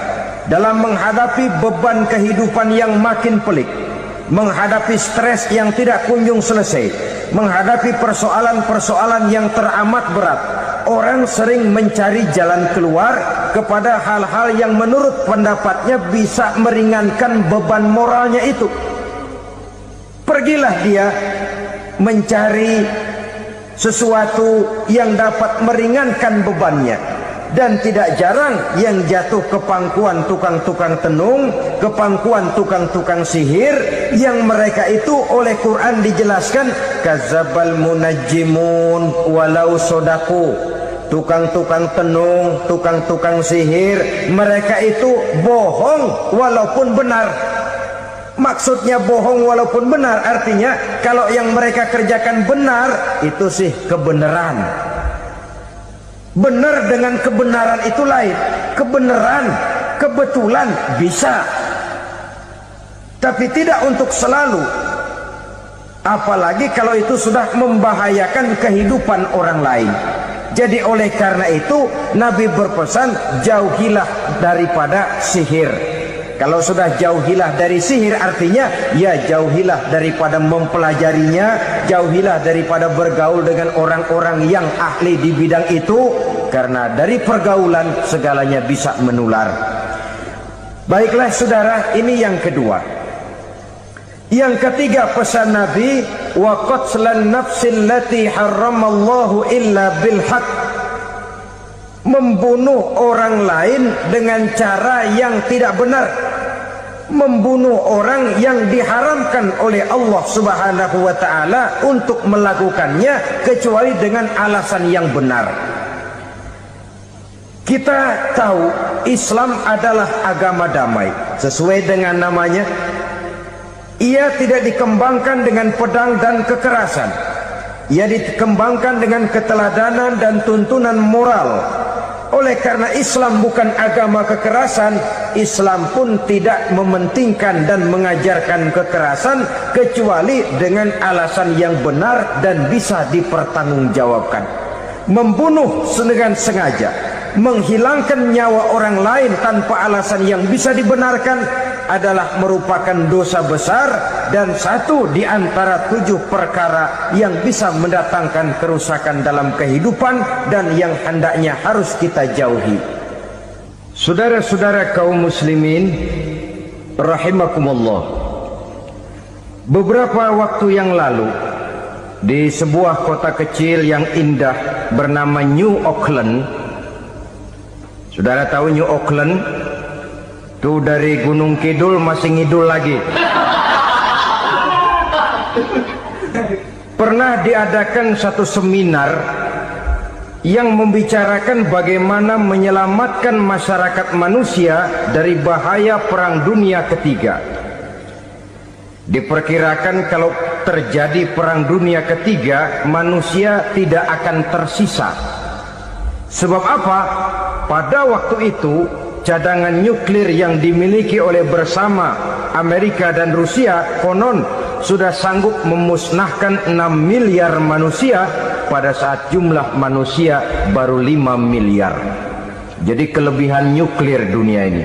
dalam menghadapi beban kehidupan yang makin pelik, menghadapi stres yang tidak kunjung selesai, menghadapi persoalan-persoalan yang teramat berat, orang sering mencari jalan keluar kepada hal-hal yang menurut pendapatnya bisa meringankan beban moralnya itu. Pergilah dia mencari sesuatu yang dapat meringankan bebannya. Dan tidak jarang yang jatuh ke pangkuan tukang-tukang tenung, ke pangkuan tukang-tukang sihir, yang mereka itu oleh Quran dijelaskan kadzabal munajjimun walau sodaku. Tukang-tukang tenung, tukang-tukang sihir, mereka itu bohong walaupun benar. Maksudnya bohong walaupun benar, artinya kalau yang mereka kerjakan benar, itu sih kebenaran. Benar dengan kebenaran itu lain. Kebenaran, kebetulan bisa, tapi tidak untuk selalu. Apalagi kalau itu sudah membahayakan kehidupan orang lain. Jadi oleh karena itu Nabi berpesan, jauhilah daripada sihir. Kalau sudah jauhilah dari sihir, artinya ya jauhilah daripada mempelajarinya, jauhilah daripada bergaul dengan orang-orang yang ahli di bidang itu, karena dari pergaulan segalanya bisa menular. Baiklah saudara, ini yang kedua. Yang ketiga pesan Nabi, wa qatlan nafsil lati harramallahu illa bil haqq, membunuh orang lain dengan cara yang tidak benar, membunuh orang yang diharamkan oleh Allah Subhanahu wa taala untuk melakukannya kecuali dengan alasan yang benar. Kita tahu Islam adalah agama damai, sesuai dengan namanya. Ia tidak dikembangkan dengan pedang dan kekerasan. Ia dikembangkan dengan keteladanan dan tuntunan moral. Oleh karena Islam bukan agama kekerasan, Islam pun tidak mementingkan dan mengajarkan kekerasan kecuali dengan alasan yang benar dan bisa dipertanggungjawabkan. Membunuh dengan sengaja, menghilangkan nyawa orang lain tanpa alasan yang bisa dibenarkan adalah merupakan dosa besar dan satu di antara 7 perkara yang bisa mendatangkan kerusakan dalam kehidupan dan yang hendaknya harus kita jauhi. Saudara-saudara kaum muslimin rahimakumullah, beberapa waktu yang lalu di sebuah kota kecil yang indah bernama New Auckland. Saudara tahu New Auckland? Itu dari Gunung Kidul masih ngidul lagi. Pernah diadakan satu seminar yang membicarakan bagaimana menyelamatkan masyarakat manusia dari bahaya Perang Dunia Ketiga. Diperkirakan kalau terjadi Perang Dunia Ketiga, manusia tidak akan tersisa. Sebab apa? Pada waktu itu cadangan nuklir yang dimiliki oleh bersama Amerika dan Rusia konon sudah sanggup memusnahkan 6 miliar manusia pada saat jumlah manusia baru 5 miliar. Jadi kelebihan nuklir dunia ini.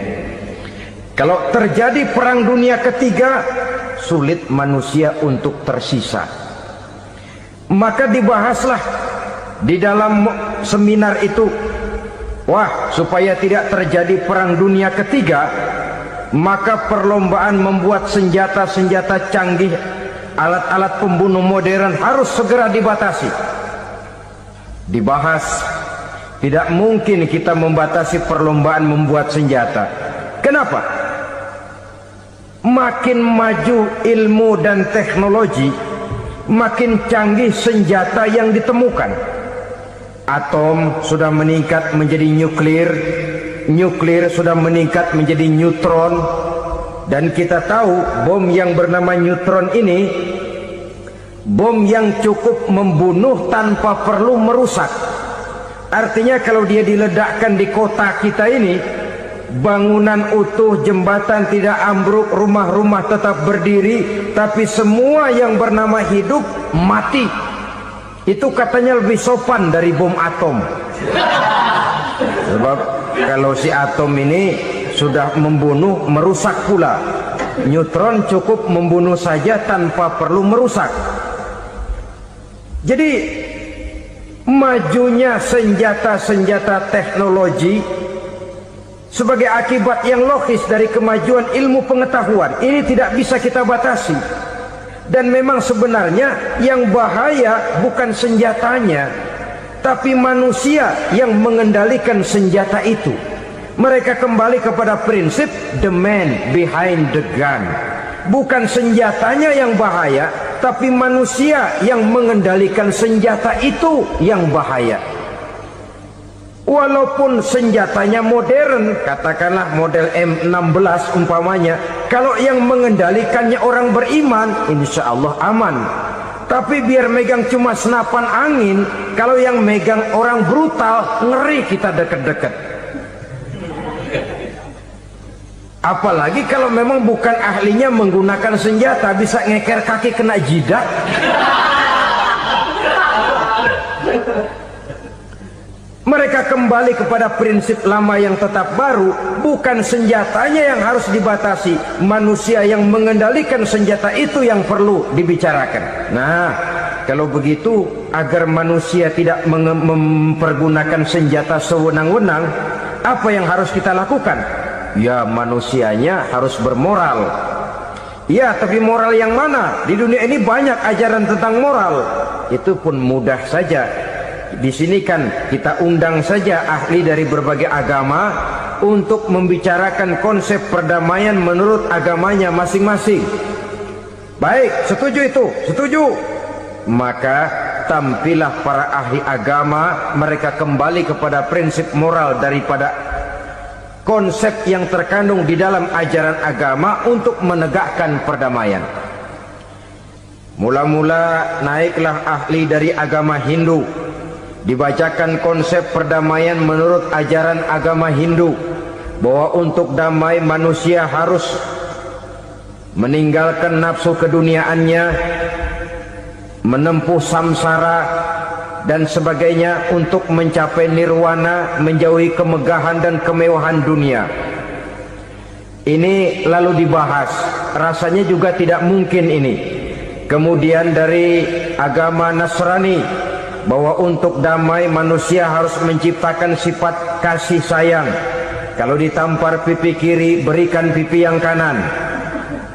Kalau terjadi perang dunia ketiga, sulit manusia untuk tersisa. Maka dibahaslah di dalam seminar itu, wah, supaya tidak terjadi perang dunia ketiga, maka perlombaan membuat senjata-senjata canggih, alat-alat pembunuh modern harus segera dibatasi. Dibahas, tidak mungkin kita membatasi perlombaan membuat senjata. Kenapa? Makin maju ilmu dan teknologi, makin canggih senjata yang ditemukan. Atom sudah meningkat menjadi nuklir, nuklir sudah meningkat menjadi neutron, dan kita tahu bom yang bernama neutron ini bom yang cukup membunuh tanpa perlu merusak. Artinya kalau dia diledakkan di kota kita ini, bangunan utuh, jembatan tidak ambruk, rumah-rumah tetap berdiri, tapi semua yang bernama hidup mati. Itu katanya lebih sopan dari bom atom. Sebab kalau si atom ini sudah membunuh, merusak pula. Neutron cukup membunuh saja tanpa perlu merusak. Jadi majunya senjata-senjata teknologi sebagai akibat yang logis dari kemajuan ilmu pengetahuan ini tidak bisa kita batasi. Dan memang sebenarnya yang bahaya bukan senjatanya, tapi manusia yang mengendalikan senjata itu. Mereka kembali kepada prinsip the man behind the gun. Bukan senjatanya yang bahaya, tapi manusia yang mengendalikan senjata itu yang bahaya. Walaupun senjatanya modern, katakanlah model M16 umpamanya, kalau yang mengendalikannya orang beriman, insya Allah aman. Tapi biar megang cuma senapan angin, kalau yang megang orang brutal, ngeri kita deket-deket. Apalagi kalau memang bukan ahlinya menggunakan senjata, bisa ngeker kaki kena jidat. Mereka kembali kepada prinsip lama yang tetap baru. Bukan senjatanya yang harus dibatasi, manusia yang mengendalikan senjata itu yang perlu dibicarakan. Nah, kalau begitu, agar manusia tidak mempergunakan senjata sewenang-wenang, apa yang harus kita lakukan? Ya, manusianya harus bermoral. Ya, tapi moral yang mana? Di dunia ini banyak ajaran tentang moral. Itu pun mudah saja. Di sini kan kita undang saja ahli dari berbagai agama untuk membicarakan konsep perdamaian menurut agamanya masing-masing. Baik, setuju itu? Setuju. Maka tampillah para ahli agama, mereka kembali kepada prinsip moral daripada konsep yang terkandung di dalam ajaran agama untuk menegakkan perdamaian. Mula-mula naiklah ahli dari agama Hindu, dibacakan konsep perdamaian menurut ajaran agama Hindu, bahwa untuk damai manusia harus meninggalkan nafsu keduniaannya, menempuh samsara dan sebagainya untuk mencapai nirwana, menjauhi kemegahan dan kemewahan dunia. Ini lalu dibahas, rasanya juga tidak mungkin ini. Kemudian dari agama Nasrani, bahwa untuk damai manusia harus menciptakan sifat kasih sayang. Kalau ditampar pipi kiri, berikan pipi yang kanan.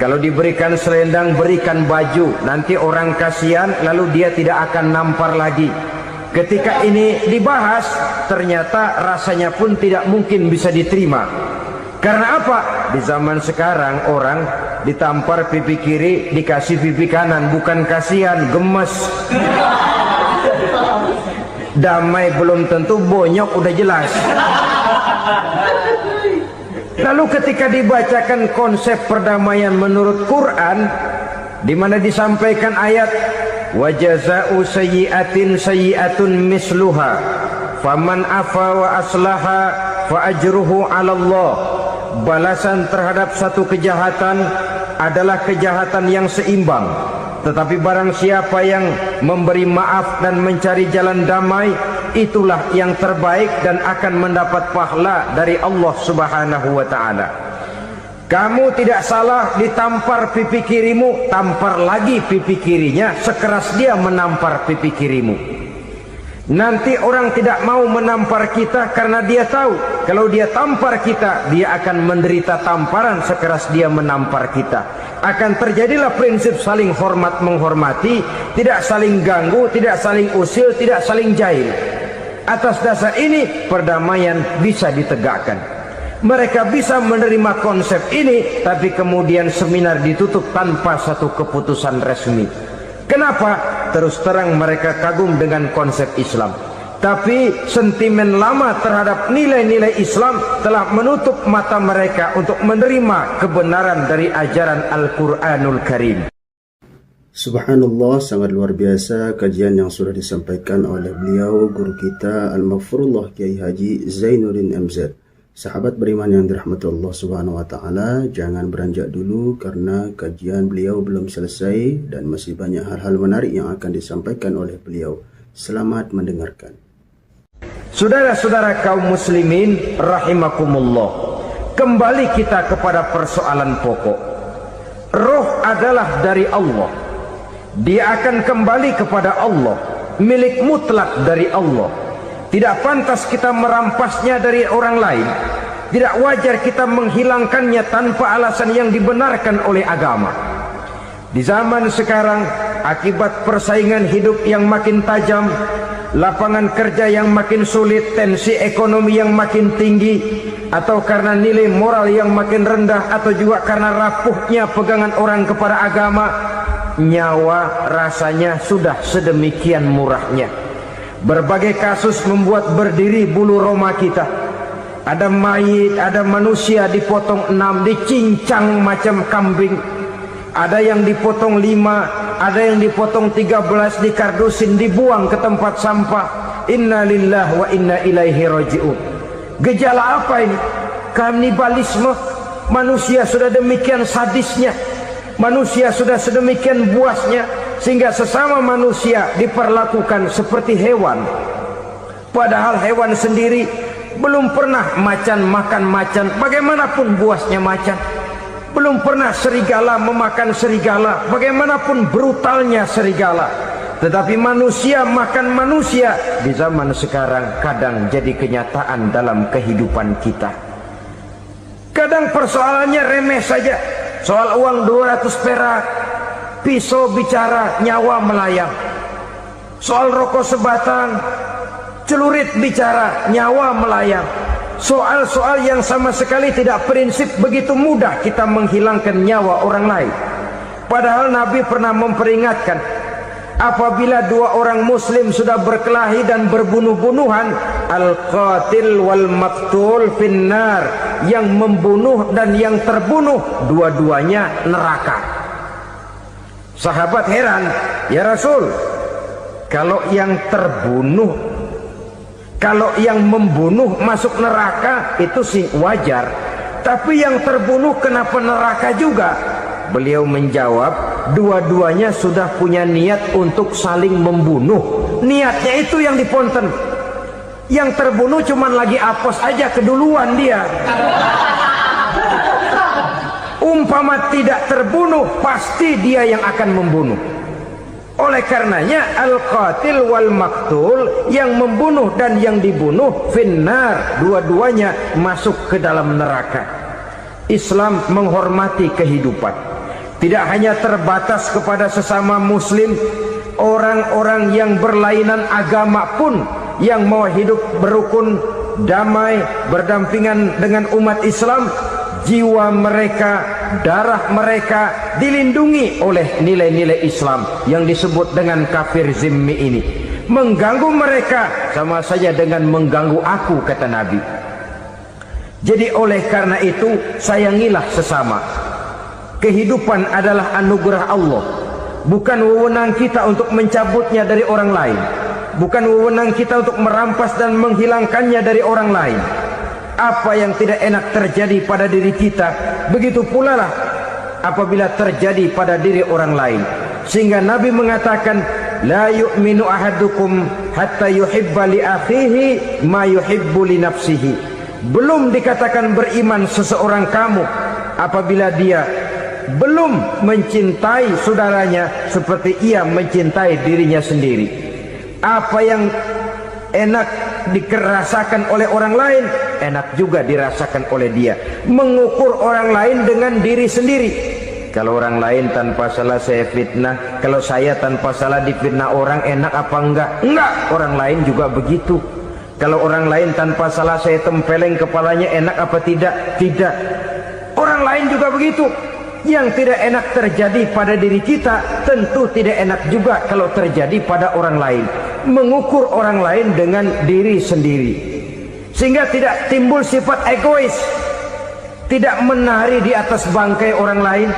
Kalau diberikan selendang, berikan baju. Nanti orang kasihan, lalu dia tidak akan nampar lagi. Ketika ini dibahas, ternyata rasanya pun tidak mungkin bisa diterima. Karena apa? Di zaman sekarang orang ditampar pipi kiri, dikasih pipi kanan. Bukan kasihan, gemes. Damai belum tentu, bonyok udah jelas. Lalu ketika dibacakan konsep perdamaian menurut Quran, di mana disampaikan ayat wa jazaa'u sayyi'atin sayyi'atun misluha faman afa wa aslaha fa ajruhu 'ala Allah. Balasan terhadap satu kejahatan adalah kejahatan yang seimbang. Tetapi barang siapa yang memberi maaf dan mencari jalan damai, itulah yang terbaik dan akan mendapat pahala dari Allah Subhanahu wa ta'ala. Kamu tidak salah ditampar pipi kirimu, tampar lagi pipi kirinya sekeras dia menampar pipi kirimu. Nanti orang tidak mau menampar kita karena dia tahu kalau dia tampar kita, dia akan menderita tamparan sekeras dia menampar kita. Akan terjadilah prinsip saling hormat menghormati, tidak saling ganggu, tidak saling usil, tidak saling jahil. Atas dasar ini perdamaian bisa ditegakkan. Mereka bisa menerima konsep ini, tapi kemudian seminar ditutup tanpa satu keputusan resmi. Kenapa? Terus terang mereka kagum dengan konsep Islam, tapi sentimen lama terhadap nilai-nilai Islam telah menutup mata mereka untuk menerima kebenaran dari ajaran Al-Quranul Karim. Subhanallah, sangat luar biasa kajian yang sudah disampaikan oleh beliau, guru kita Al-Maghfurullah Kiai Haji Zainuddin MZ. Sahabat beriman yang dirahmati Allah Subhanahu wa ta'ala, jangan beranjak dulu karena kajian beliau belum selesai dan masih banyak hal-hal menarik yang akan disampaikan oleh beliau. Selamat mendengarkan. Saudara-saudara kaum muslimin rahimakumullah, kembali kita kepada persoalan pokok. Roh adalah dari Allah. Dia akan kembali kepada Allah, milik mutlak dari Allah. Tidak pantas kita merampasnya dari orang lain. Tidak wajar kita menghilangkannya tanpa alasan yang dibenarkan oleh agama. Di zaman sekarang, akibat persaingan hidup yang makin tajam, lapangan kerja yang makin sulit, tensi ekonomi yang makin tinggi, atau karena nilai moral yang makin rendah, atau juga karena rapuhnya pegangan orang kepada agama, nyawa rasanya sudah sedemikian murahnya. Berbagai kasus membuat berdiri bulu roma kita. Ada mayit, ada manusia dipotong 6, dicincang macam kambing. Ada yang dipotong 5, ada yang dipotong 13, dikardusin, dibuang ke tempat sampah. Inna lillahi wa inna ilaihi raji'un. Gejala apa ini? Kanibalisme. Manusia sudah demikian sadisnya, manusia sudah sedemikian buasnya, sehingga sesama manusia diperlakukan seperti hewan. Padahal hewan sendiri belum pernah macan makan macan, bagaimanapun buasnya macan. Belum pernah serigala memakan serigala, bagaimanapun brutalnya serigala. Tetapi manusia makan manusia di zaman sekarang kadang jadi kenyataan dalam kehidupan kita. Kadang persoalannya remeh saja, soal uang 200 perak, pisau bicara, nyawa melayang. Soal rokok sebatang, celurit bicara, nyawa melayang. Soal-soal yang sama sekali tidak prinsip, begitu mudah kita menghilangkan nyawa orang lain. Padahal Nabi pernah memperingatkan, apabila dua orang muslim sudah berkelahi dan berbunuh-bunuhan, al-qatil wal maqtul finnar, yang membunuh dan yang terbunuh dua-duanya neraka. Sahabat heran, ya Rasul, kalau yang terbunuh, kalau yang membunuh masuk neraka itu sih wajar, tapi yang terbunuh kenapa neraka juga? Beliau menjawab, dua-duanya sudah punya niat untuk saling membunuh. Niatnya itu yang diponten. Yang terbunuh cuman lagi apos aja, keduluan dia. Umpama tidak terbunuh, pasti dia yang akan membunuh. Oleh karenanya al-qatil wal maqtul, yang membunuh dan yang dibunuh finnar, dua-duanya masuk ke dalam neraka. Islam menghormati kehidupan, tidak hanya terbatas kepada sesama muslim. Orang-orang yang berlainan agama pun yang mau hidup berukun, damai, berdampingan dengan umat Islam, jiwa mereka, darah mereka dilindungi oleh nilai-nilai Islam yang disebut dengan kafir zimmi ini. Mengganggu mereka sama saja dengan mengganggu aku, kata Nabi. Jadi oleh karena itu, sayangilah sesama. Kehidupan adalah anugerah Allah, bukan wewenang kita untuk mencabutnya dari orang lain, bukan wewenang kita untuk merampas dan menghilangkannya dari orang lain. apa yang tidak enak terjadi pada diri kita, begitu pula lah apabila terjadi pada diri orang lain. Sehingga Nabi mengatakan, la yu'minu ahadukum hatta yuhibba li akhihi ma yuhibbu li nafsihi. Belum dikatakan beriman seseorang kamu apabila dia belum mencintai saudaranya seperti ia mencintai dirinya sendiri. Apa yang enak dirasakan oleh orang lain, enak juga dirasakan oleh dia. Mengukur orang lain dengan diri sendiri. Kalau orang lain tanpa salah saya fitnah, kalau saya tanpa salah difitnah orang, enak apa enggak? Enggak, orang lain juga begitu. Kalau orang lain tanpa salah saya tempeleng kepalanya, enak apa tidak? Tidak. Orang lain juga begitu. Yang tidak enak terjadi pada diri kita, tentu tidak enak juga kalau terjadi pada orang lain. Mengukur orang lain dengan diri sendiri, sehingga tidak timbul sifat egois, tidak menari di atas bangkai orang lain,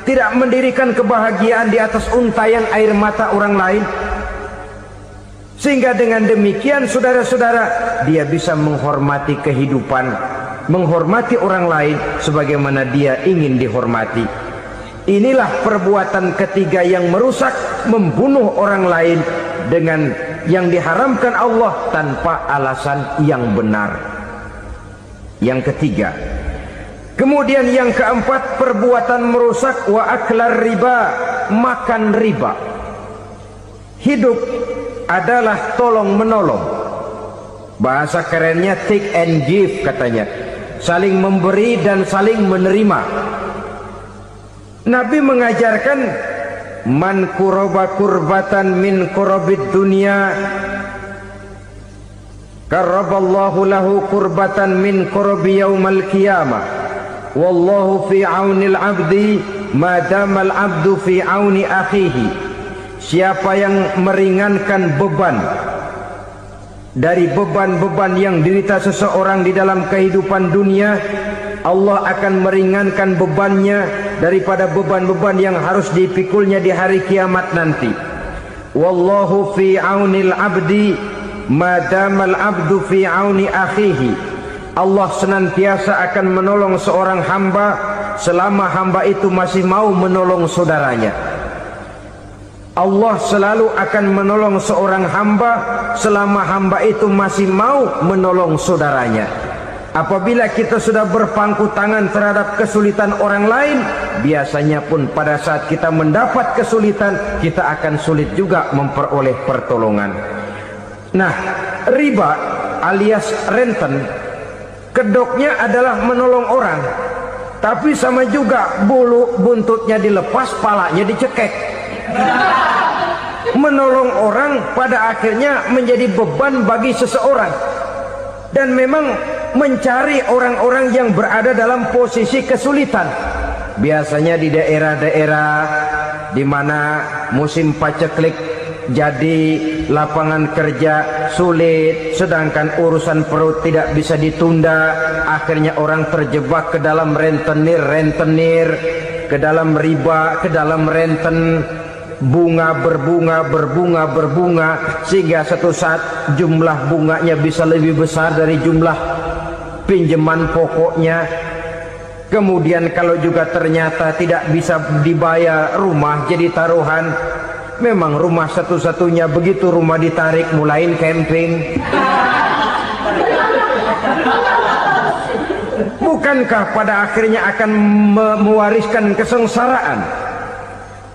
tidak mendirikan kebahagiaan di atas untayan air mata orang lain. Sehingga dengan demikian saudara-saudara, dia bisa menghormati kehidupan, menghormati orang lain sebagaimana dia ingin dihormati. Inilah perbuatan ketiga yang merusak, membunuh orang lain dengan yang diharamkan Allah tanpa alasan yang benar. Yang ketiga. Kemudian yang keempat, perbuatan merusak wa aklar riba, makan riba. Hidup adalah tolong menolong. Bahasa kerennya take and give katanya. Saling memberi dan saling menerima. Nabi mengajarkan, man kuraba kurbatan min kurabid dunya karaballahu lahu kurbatan min kurabi yaumal qiyamah. Wallahu fi aunil abdi madamal abdu fi auni akhihi. Siapa yang meringankan beban dari beban-beban yang dirita seseorang di dalam kehidupan dunia, Allah akan meringankan bebannya daripada beban-beban yang harus dipikulnya di hari kiamat nanti. Wallahu fi aunil abdi madamal abdu fi auni akhihi. Allah senantiasa akan menolong seorang hamba selama hamba itu masih mau menolong saudaranya. Allah selalu akan menolong seorang hamba selama hamba itu masih mau menolong saudaranya. Apabila kita sudah berpangku tangan terhadap kesulitan orang lain, biasanya pun pada saat kita mendapat kesulitan, kita akan sulit juga memperoleh pertolongan. Nah, riba alias renten, kedoknya adalah menolong orang, tapi sama juga bulu buntutnya dilepas, palanya dicekek. Menolong orang pada akhirnya menjadi beban bagi seseorang. Dan memang mencari orang-orang yang berada dalam posisi kesulitan, biasanya di daerah-daerah di mana musim paceklik, jadi lapangan kerja sulit, sedangkan urusan perut tidak bisa ditunda. Akhirnya orang terjebak ke dalam rentenir, ke dalam riba, ke dalam renten. Bunga berbunga, sehingga satu saat jumlah bunganya bisa lebih besar dari jumlah pinjaman pokoknya. Kemudian kalau juga ternyata tidak bisa dibayar, rumah jadi taruhan. Memang rumah satu-satunya, begitu rumah ditarik mulain camping. Bukankah pada akhirnya akan mewariskan kesengsaraan?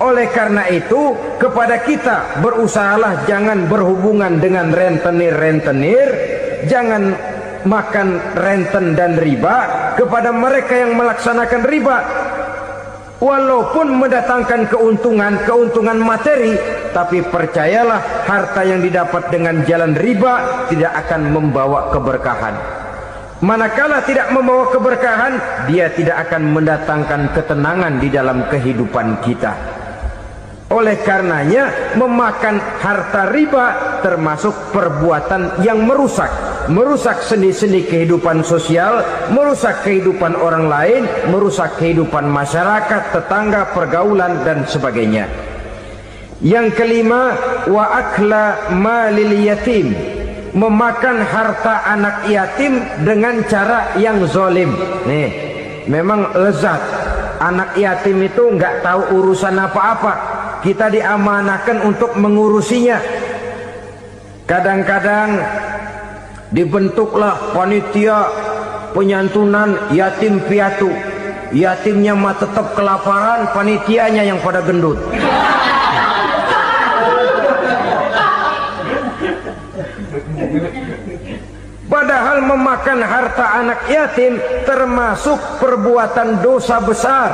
Oleh karena itu, kepada kita berusahalah jangan berhubungan dengan rentenir, jangan makan renten dan riba. Kepada mereka yang melaksanakan riba, walaupun mendatangkan keuntungan materi, tapi percayalah, harta yang didapat dengan jalan riba tidak akan membawa keberkahan. Manakala tidak membawa keberkahan, dia tidak akan mendatangkan ketenangan di dalam kehidupan kita. Oleh karenanya, memakan harta riba termasuk perbuatan yang merusak sendi-sendi kehidupan sosial, merusak kehidupan orang lain, merusak kehidupan masyarakat, tetangga, pergaulan dan sebagainya. Yang kelima, wa akla malil yatim, memakan harta anak yatim dengan cara yang zolim. Nih, memang lezat. Anak yatim itu nggak tahu urusan apa-apa. Kita diamanahkan untuk mengurusinya. Kadang-kadang dibentuklah panitia penyantunan yatim piatu. Yatimnya mah tetap kelaparan, panitianya yang pada gendut. Padahal memakan harta anak yatim termasuk perbuatan dosa besar,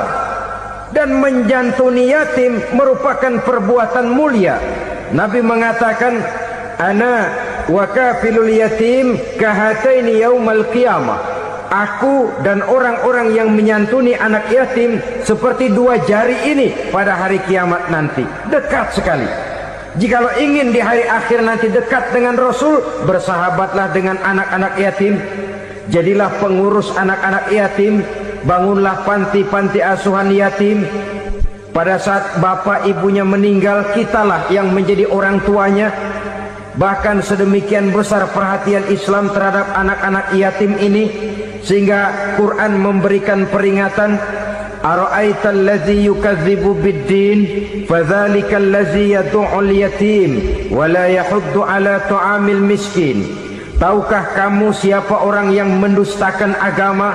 dan menjantuni yatim merupakan perbuatan mulia. Nabi mengatakan, ana wa kafilul yatim kahataini yaumal qiyamah. Aku dan orang-orang yang menyantuni anak yatim seperti dua jari ini pada hari kiamat nanti. Dekat sekali. Jikalau ingin di hari akhir nanti dekat dengan Rasul, bersahabatlah dengan anak-anak yatim. Jadilah pengurus anak-anak yatim. Bangunlah panti-panti asuhan yatim. Pada saat bapak ibunya meninggal, kitalah yang menjadi orang tuanya. Bahkan sedemikian besar perhatian Islam terhadap anak-anak yatim ini, sehingga Quran memberikan peringatan, ara'aital ladzi yukadzibu bid-din fadzalikal ladzi yad'ul yatim wa la yahuddu ala ta'amil miskin. Tahukah kamu siapa orang yang mendustakan agama,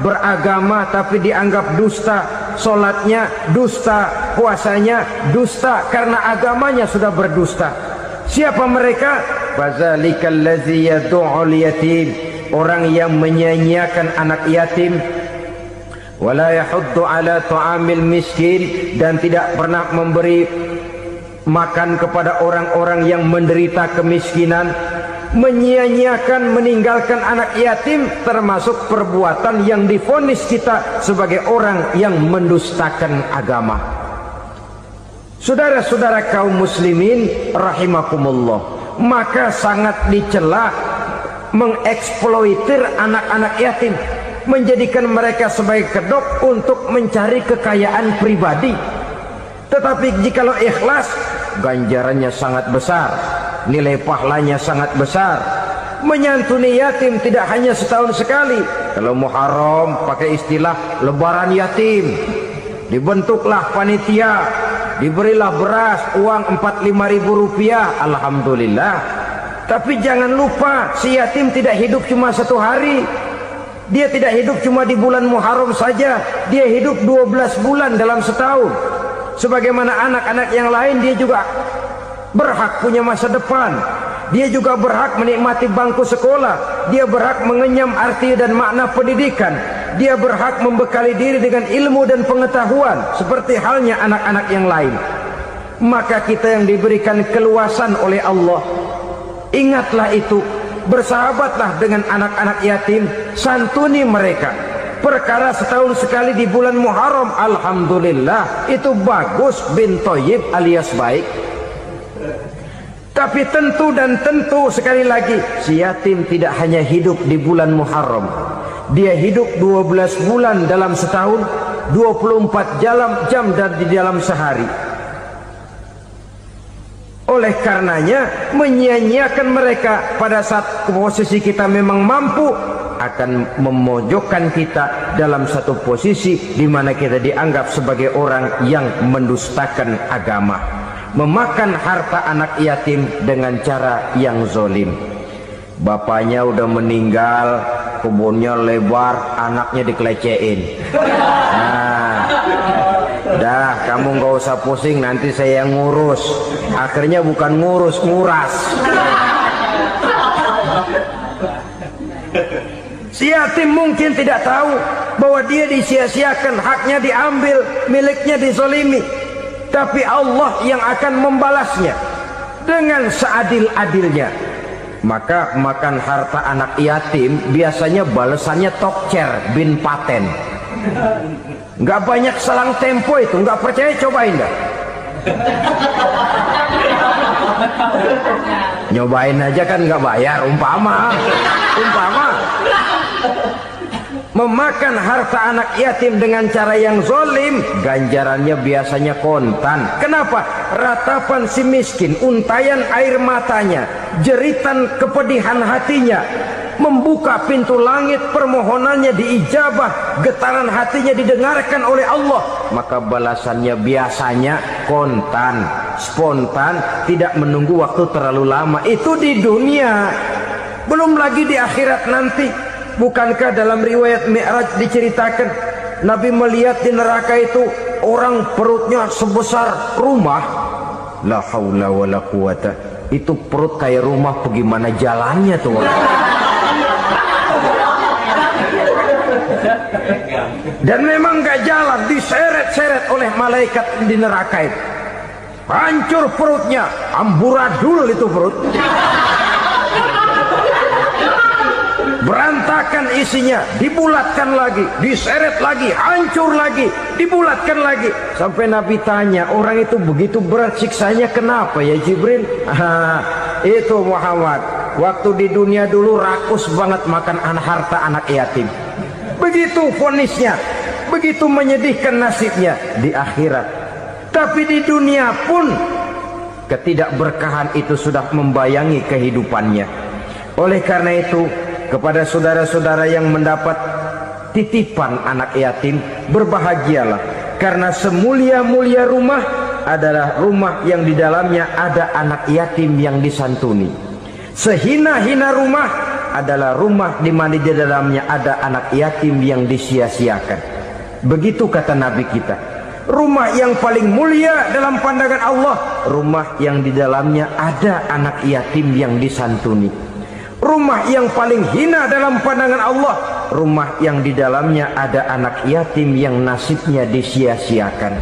beragama tapi dianggap dusta, salatnya dusta, puasanya dusta karena agamanya sudah berdusta. Siapa mereka? Fadzalikal ladzi yad'ul yatim, orang yang menyia-nyiakan anak yatim, wala yahuddu ala ta'amil miskin, dan tidak pernah memberi makan kepada orang-orang yang menderita kemiskinan. Menyia-nyiakan, meninggalkan anak yatim termasuk perbuatan yang divonis kita sebagai orang yang mendustakan agama. Saudara-saudara kaum muslimin rahimakumullah, maka sangat dicela mengeksploitir anak-anak yatim, menjadikan mereka sebagai kedok untuk mencari kekayaan pribadi. Tetapi jikalau ikhlas, ganjarannya sangat besar, nilai pahalanya sangat besar. Menyantuni yatim tidak hanya setahun sekali. Kalau Muharram pakai istilah lebaran yatim, dibentuklah panitia, diberilah beras, uang 45.000 rupiah, alhamdulillah. Tapi jangan lupa, si yatim tidak hidup cuma satu hari. Dia tidak hidup cuma di bulan Muharram saja. Dia hidup 12 bulan dalam setahun. Sebagaimana anak-anak yang lain, dia juga berhak punya masa depan. Dia juga berhak menikmati bangku sekolah. Dia berhak mengenyam arti dan makna pendidikan. Dia berhak membekali diri dengan ilmu dan pengetahuan seperti halnya anak-anak yang lain. Maka kita yang diberikan keluasan oleh Allah, ingatlah itu, bersahabatlah dengan anak-anak yatim, santuni mereka. Perkara setahun sekali di bulan Muharram, alhamdulillah, itu bagus, bin Thayyib alias baik. Tapi tentu dan tentu sekali lagi, si yatim tidak hanya hidup di bulan Muharram. Dia hidup 12 bulan dalam setahun, 24 jam di dalam sehari. Oleh karenanya, menyia-nyiakan mereka pada saat posisi kita memang mampu akan memojokkan kita dalam satu posisi di mana kita dianggap sebagai orang yang mendustakan agama, memakan harta anak yatim dengan cara yang zolim. Bapaknya udah meninggal, kebunnya lebar, anaknya dikelecehin. Nah, dah kamu nggak usah pusing, nanti saya yang ngurus. Akhirnya bukan ngurus, nguras. Si yatim mungkin tidak tahu bahwa dia disia-siakan, haknya diambil, miliknya dizolimi. Tapi Allah yang akan membalasnya dengan seadil-adilnya. Maka makan harta anak yatim biasanya balasannya tokcer bin paten. Nggak banyak selang tempo itu, nggak percaya cobain dah. Nyobain aja kan nggak bayar, umpama memakan harta anak yatim dengan cara yang zalim, ganjarannya biasanya kontan. Kenapa? Ratapan si miskin, untayan air matanya, jeritan kepedihan hatinya, membuka pintu langit, permohonannya diijabah, getaran hatinya didengarkan oleh Allah, maka balasannya biasanya kontan, spontan, tidak menunggu waktu terlalu lama. Itu di dunia, belum lagi di akhirat nanti. Bukankah dalam riwayat Mi'raj diceritakan Nabi melihat di neraka itu orang perutnya sebesar rumah? La haula wala quwata. Itu perut kayak rumah, bagaimana jalannya tuh? Dan memang gak jalan, diseret-seret oleh malaikat di neraka itu. Hancur perutnya, amburadul itu perut. Berantakan isinya, dibulatkan lagi, diseret lagi, hancur lagi, dibulatkan lagi. Sampai Nabi tanya, orang itu begitu berat siksanya kenapa ya Jibril? Itu Muhammad, waktu di dunia dulu rakus banget makan harta anak yatim. Begitu vonisnya, begitu menyedihkan nasibnya di akhirat. Tapi di dunia pun ketidakberkahan itu sudah membayangi kehidupannya. Oleh karena itu, kepada saudara-saudara yang mendapat titipan anak yatim, berbahagialah, karena semulia-mulia rumah adalah rumah yang di dalamnya ada anak yatim yang disantuni. Sehina-hina rumah adalah rumah di mana di dalamnya ada anak yatim yang disia-siakan. Begitu kata Nabi kita. Rumah yang paling mulia dalam pandangan Allah, rumah yang di dalamnya ada anak yatim yang disantuni. Rumah yang paling hina dalam pandangan Allah, rumah yang di dalamnya ada anak yatim yang nasibnya disia-siakan.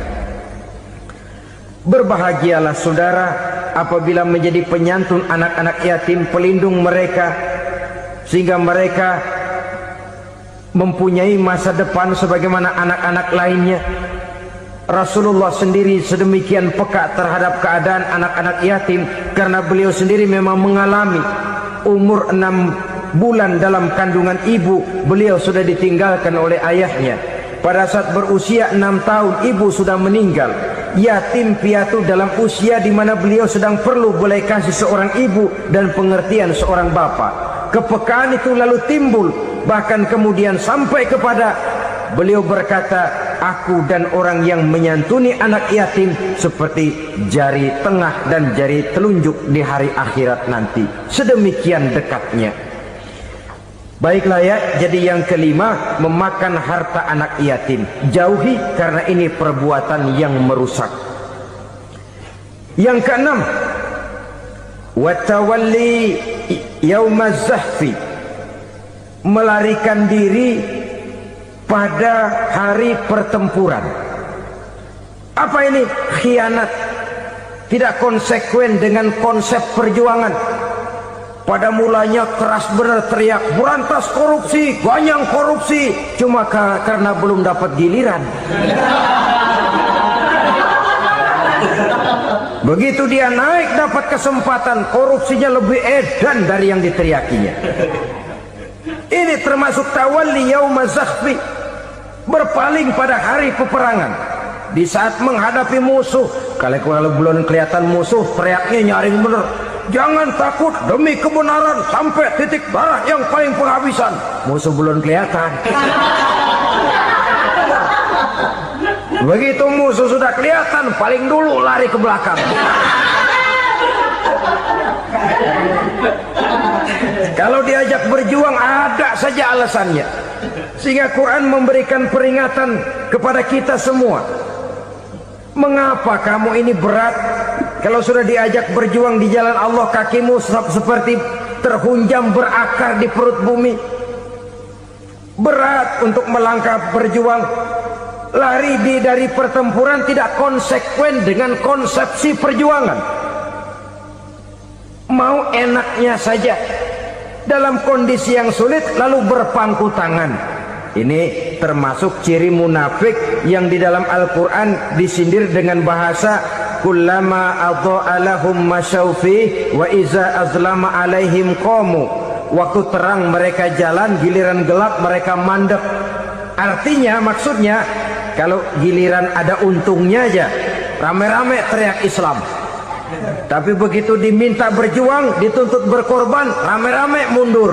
Berbahagialah saudara apabila menjadi penyantun anak-anak yatim, pelindung mereka, sehingga mereka mempunyai masa depan sebagaimana anak-anak lainnya. Rasulullah sendiri sedemikian peka terhadap keadaan anak-anak yatim karena beliau sendiri memang mengalami. Umur 6 bulan dalam kandungan ibu, beliau sudah ditinggalkan oleh ayahnya. Pada saat berusia 6 tahun, ibu sudah meninggal. Yatim piatu dalam usia di mana beliau sedang perlu belas kasih seorang ibu dan pengertian seorang bapak. Kepekaan itu lalu timbul, bahkan kemudian sampai kepada beliau berkata, aku dan orang yang menyantuni anak yatim seperti jari tengah dan jari telunjuk di hari akhirat nanti. Sedemikian dekatnya. Baiklah ya, jadi yang kelima, memakan harta anak yatim. Jauhi, karena ini perbuatan yang merusak. Yang keenam, watawalli yaumaz zahfi, melarikan diri pada hari pertempuran. Apa ini? Khianat, tidak konsekuen dengan konsep perjuangan. Pada mulanya keras benar teriak, berantas korupsi, ganyang korupsi, cuma karena belum dapat giliran. Begitu dia naik dapat kesempatan, korupsinya lebih edan dari yang diteriakinya. Ini termasuk tawalli yaumaz zahfi, berpaling pada hari peperangan. Di saat menghadapi musuh, kalau belum kelihatan musuh, teriaknya nyaring bener. Jangan takut, demi kebenaran sampai titik darah yang paling penghabisan. Musuh belum kelihatan. Begitu musuh sudah kelihatan, paling dulu lari ke belakang. Kalau diajak berjuang ada saja alasannya. Sehingga Quran memberikan peringatan kepada kita semua. Mengapa kamu ini berat? Kalau sudah diajak berjuang di jalan Allah, kakimu seperti terhunjam berakar di perut bumi. Berat untuk melangkah berjuang. Lari dari pertempuran tidak konsekuen dengan konsepsi perjuangan. Mau enaknya saja dalam kondisi yang sulit lalu berpangku tangan. Ini termasuk ciri munafik yang di dalam Al-Quran disindir dengan bahasa kullama adha'a lahum masyawfi wa iza azlama alaihim qamu waktu terang mereka jalan, giliran gelap mereka mandek. Artinya, maksudnya, kalau giliran ada untungnya aja, rame-rame teriak Islam. Tapi begitu diminta berjuang, dituntut berkorban, rame-rame mundur.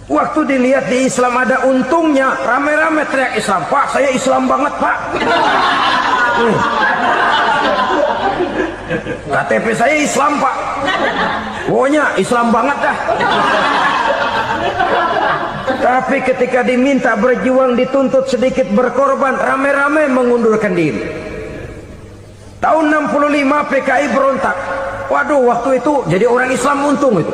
Waktu dilihat di Islam ada untungnya, rame-rame teriak Islam. Pak, saya Islam banget, Pak. KTP saya Islam, Pak. Pokoknya Islam banget dah. Tapi ketika diminta berjuang, dituntut sedikit berkorban, rame-rame mengundurkan diri. Tahun 65 PKI berontak. Waduh, waktu itu jadi orang Islam untung itu.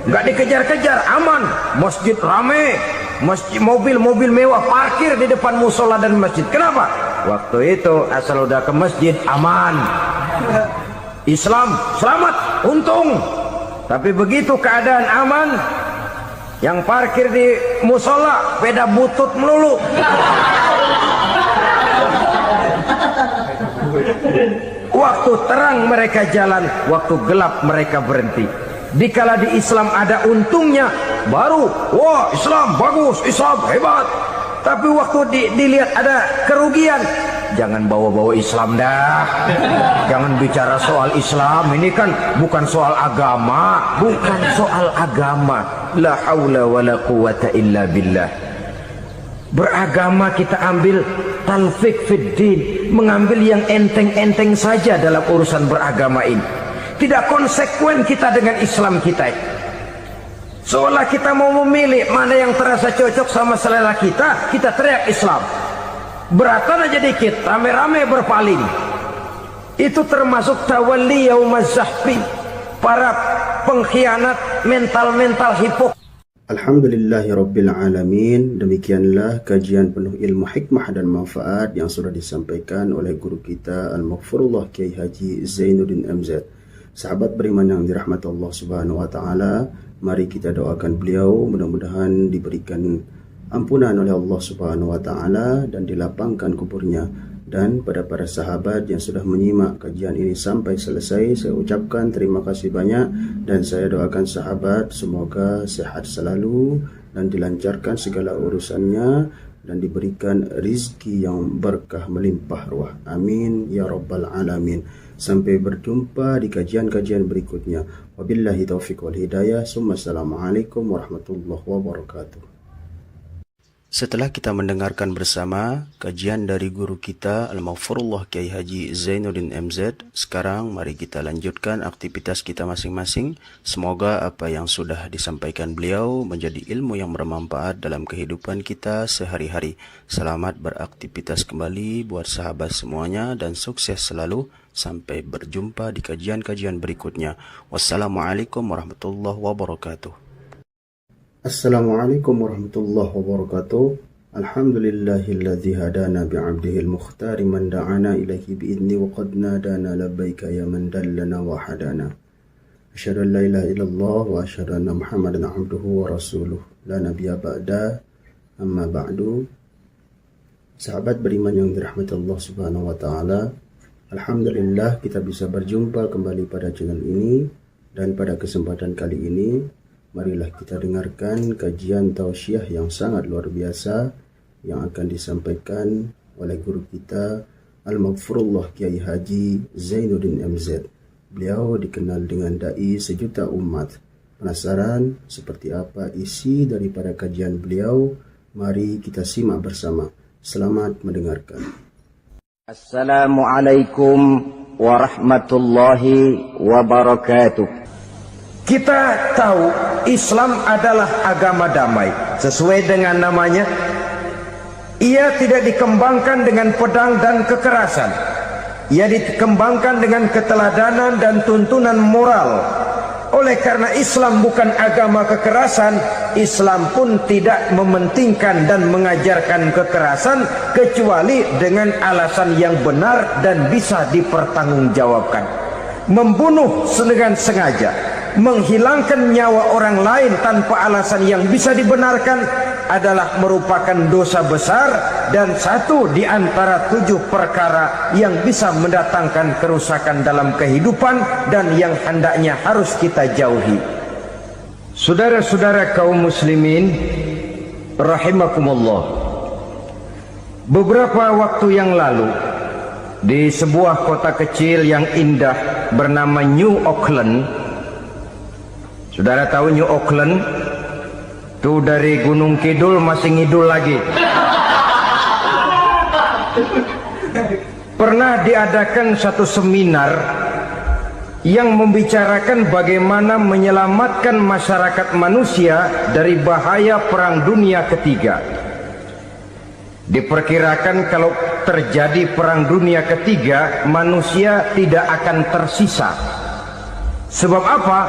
Nggak dikejar-kejar, aman. Masjid rame, masjid, mobil-mobil mewah parkir di depan musola dan masjid. Kenapa? Waktu itu asal udah ke masjid aman. Islam selamat, untung. Tapi begitu keadaan aman, yang parkir di musola beda butut melulu. Waktu terang mereka jalan, waktu gelap mereka berhenti. Dikala di Islam ada untungnya, baru wah Islam bagus, Islam hebat. Tapi waktu dilihat ada kerugian, jangan bawa-bawa Islam dah. Jangan bicara soal Islam, ini kan bukan soal agama. Bukan soal agama. La haula wa la quwata illa billah. Beragama kita ambil talfik fiddin, mengambil yang enteng-enteng saja dalam urusan beragama ini. Tidak konsekuen kita dengan Islam kita. Seolah kita mau memilih mana yang terasa cocok sama selera kita, kita teriak Islam. Beratan aja dikit, rame-rame berpaling. Itu termasuk tawalli yaumaz zahfi, para pengkhianat mental-mental hipokrit. Alhamdulillahirabbil alamin. Demikianlah kajian penuh ilmu, hikmah dan manfaat yang sudah disampaikan oleh guru kita Al-Maghfurullah Kiai Haji Zainuddin MZ. Sahabat beriman yang dirahmati Allah Subhanahu wa taala, mari kita doakan beliau mudah-mudahan diberikan ampunan oleh Allah Subhanahu wa taala dan dilapangkan kuburnya. Dan pada para sahabat yang sudah menyimak kajian ini sampai selesai, saya ucapkan terima kasih banyak dan saya doakan sahabat semoga sehat selalu dan dilancarkan segala urusannya dan diberikan rizki yang berkah melimpah ruah. Amin ya rabbal alamin. Sampai berjumpa di kajian-kajian berikutnya. Wabillahi taufiq wal hidayah. Assalamualaikum warahmatullahi wabarakatuh. Setelah kita mendengarkan bersama kajian dari guru kita Al-Maghfurullah Kiai Haji Zainuddin MZ, sekarang mari kita lanjutkan aktivitas kita masing-masing. Semoga apa yang sudah disampaikan beliau menjadi ilmu yang bermanfaat dalam kehidupan kita sehari-hari. Selamat beraktivitas kembali buat sahabat semuanya dan sukses selalu. Sampai berjumpa di kajian-kajian berikutnya. Wassalamualaikum warahmatullahi wabarakatuh. Assalamualaikum warahmatullahi wabarakatuh. Alhamdulillahilladzi hadana bi'abdihil mukhtari man da'ana ilaihi bi'idni wa qad nadana labbaika ya man dallana wa hadana. Asyhadu an la ilaha illallah wa asyhadu anna Muhammadan abduhu wa rasuluh. La nabiyya ba'da. Amma ba'du. Sahabat beriman yang dirahmati Allah Subhanahu wa taala, alhamdulillah kita bisa berjumpa kembali pada channel ini. Dan pada kesempatan kali ini, marilah kita dengarkan kajian tausiah yang sangat luar biasa yang akan disampaikan oleh guru kita Al-Maghfurullah Kiai Haji Zainuddin MZ. Beliau dikenal dengan dai sejuta umat. Penasaran seperti apa isi daripada kajian beliau? Mari kita simak bersama. Selamat mendengarkan. Assalamualaikum warahmatullahi wabarakatuh. Kita tahu Islam adalah agama damai. Sesuai dengan namanya, ia tidak dikembangkan dengan pedang dan kekerasan. Ia dikembangkan dengan keteladanan dan tuntunan moral. Oleh karena Islam bukan agama kekerasan, Islam pun tidak mementingkan dan mengajarkan kekerasan kecuali dengan alasan yang benar dan bisa dipertanggungjawabkan. Membunuh dengan sengaja, menghilangkan nyawa orang lain tanpa alasan yang bisa dibenarkan adalah merupakan dosa besar dan satu di antara 7 perkara yang bisa mendatangkan kerusakan dalam kehidupan dan yang hendaknya harus kita jauhi. Saudara-saudara kaum muslimin rahimakumullah, beberapa waktu yang lalu di sebuah kota kecil yang indah bernama New Auckland. Saudara tahu New Auckland? Tuh dari Gunung Kidul masih ngidul lagi. Pernah diadakan satu seminar yang membicarakan bagaimana menyelamatkan masyarakat manusia dari bahaya Perang Dunia Ketiga. Diperkirakan kalau terjadi Perang Dunia Ketiga, manusia tidak akan tersisa. Sebab apa?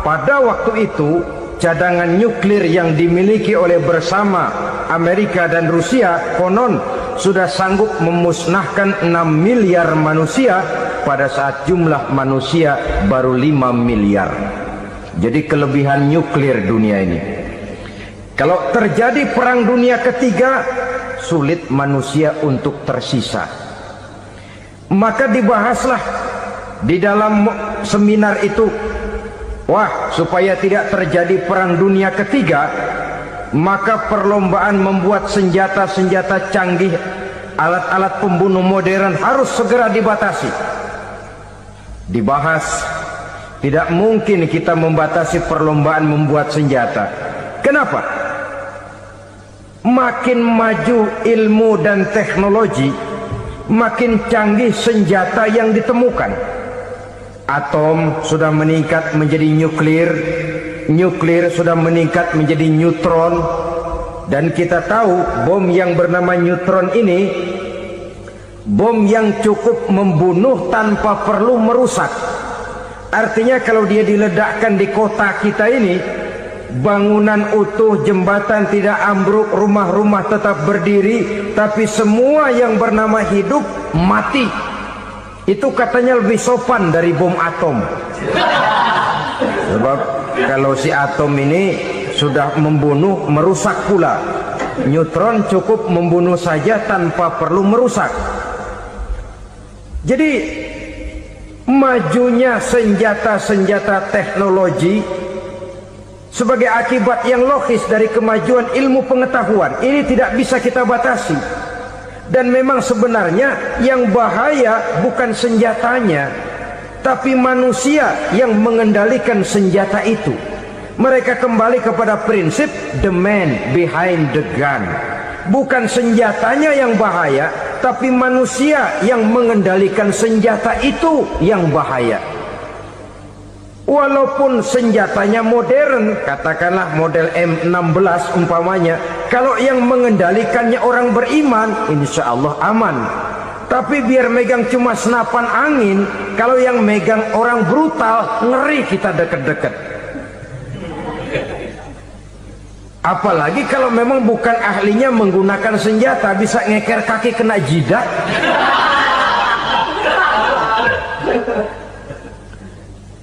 Pada waktu itu cadangan nuklir yang dimiliki oleh bersama Amerika dan Rusia konon sudah sanggup memusnahkan 6 miliar manusia pada saat jumlah manusia baru 5 miliar. Jadi kelebihan nuklir dunia ini. Kalau terjadi Perang Dunia Ketiga, sulit manusia untuk tersisa. Maka dibahaslah di dalam seminar itu, wah, supaya tidak terjadi Perang Dunia Ketiga, maka perlombaan membuat senjata-senjata canggih, alat-alat pembunuh modern harus segera dibatasi. Dibahas, tidak mungkin kita membatasi perlombaan membuat senjata. Kenapa? Makin maju ilmu dan teknologi, makin canggih senjata yang ditemukan. Atom sudah meningkat menjadi nuklir, nuklir sudah meningkat menjadi neutron, dan kita tahu bom yang bernama neutron ini bom yang cukup membunuh tanpa perlu merusak. Artinya kalau dia diledakkan di kota kita ini, bangunan utuh, jembatan tidak ambruk, rumah-rumah tetap berdiri, tapi semua yang bernama hidup mati. Itu katanya lebih sopan dari bom atom. Sebab kalau si atom ini sudah membunuh, merusak pula. Neutron cukup membunuh saja tanpa perlu merusak. Jadi majunya senjata-senjata teknologi sebagai akibat yang logis dari kemajuan ilmu pengetahuan ini tidak bisa kita batasi. Dan memang sebenarnya yang bahaya bukan senjatanya, tapi manusia yang mengendalikan senjata itu. Mereka kembali kepada prinsip the man behind the gun. Bukan senjatanya yang bahaya, tapi manusia yang mengendalikan senjata itu yang bahaya. Walaupun senjatanya modern, katakanlah model M16 umpamanya, kalau yang mengendalikannya orang beriman, insya Allah aman. Tapi biar megang cuma senapan angin, kalau yang megang orang brutal, ngeri kita deket-deket. Apalagi kalau memang bukan ahlinya menggunakan senjata, bisa ngeker kaki kena jidat.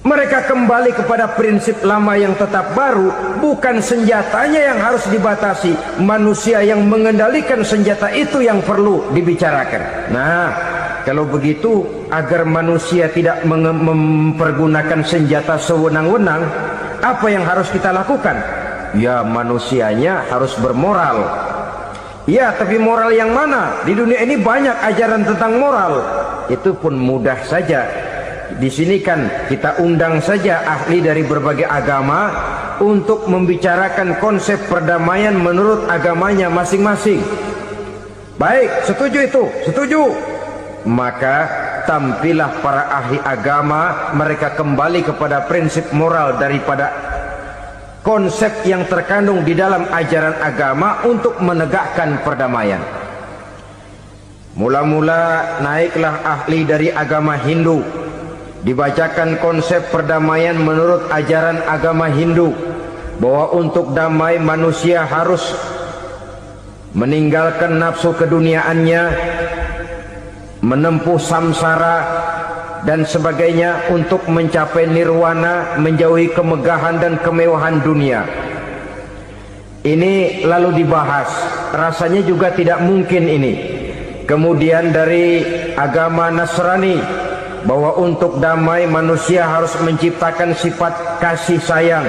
Mereka kembali kepada prinsip lama yang tetap baru. Bukan senjatanya yang harus dibatasi, manusia yang mengendalikan senjata itu yang perlu dibicarakan. Nah, kalau begitu, agar manusia tidak mempergunakan senjata sewenang-wenang, apa yang harus kita lakukan? Ya, manusianya harus bermoral. Ya, tapi moral yang mana? Di dunia ini banyak ajaran tentang moral. Itu pun mudah saja. Di sini kan kita undang saja ahli dari berbagai agama untuk membicarakan konsep perdamaian menurut agamanya masing-masing. Baik, setuju itu? Setuju. Maka tampillah para ahli agama, mereka kembali kepada prinsip moral daripada konsep yang terkandung di dalam ajaran agama untuk menegakkan perdamaian. Mula-mula naiklah ahli dari agama Hindu, dibacakan konsep perdamaian menurut ajaran agama Hindu, bahwa untuk damai manusia harus meninggalkan nafsu keduniaannya, menempuh samsara dan sebagainya untuk mencapai nirwana, menjauhi kemegahan dan kemewahan dunia. Ini lalu dibahas, rasanya juga tidak mungkin ini. Kemudian dari agama Nasrani, bahwa untuk damai manusia harus menciptakan sifat kasih sayang,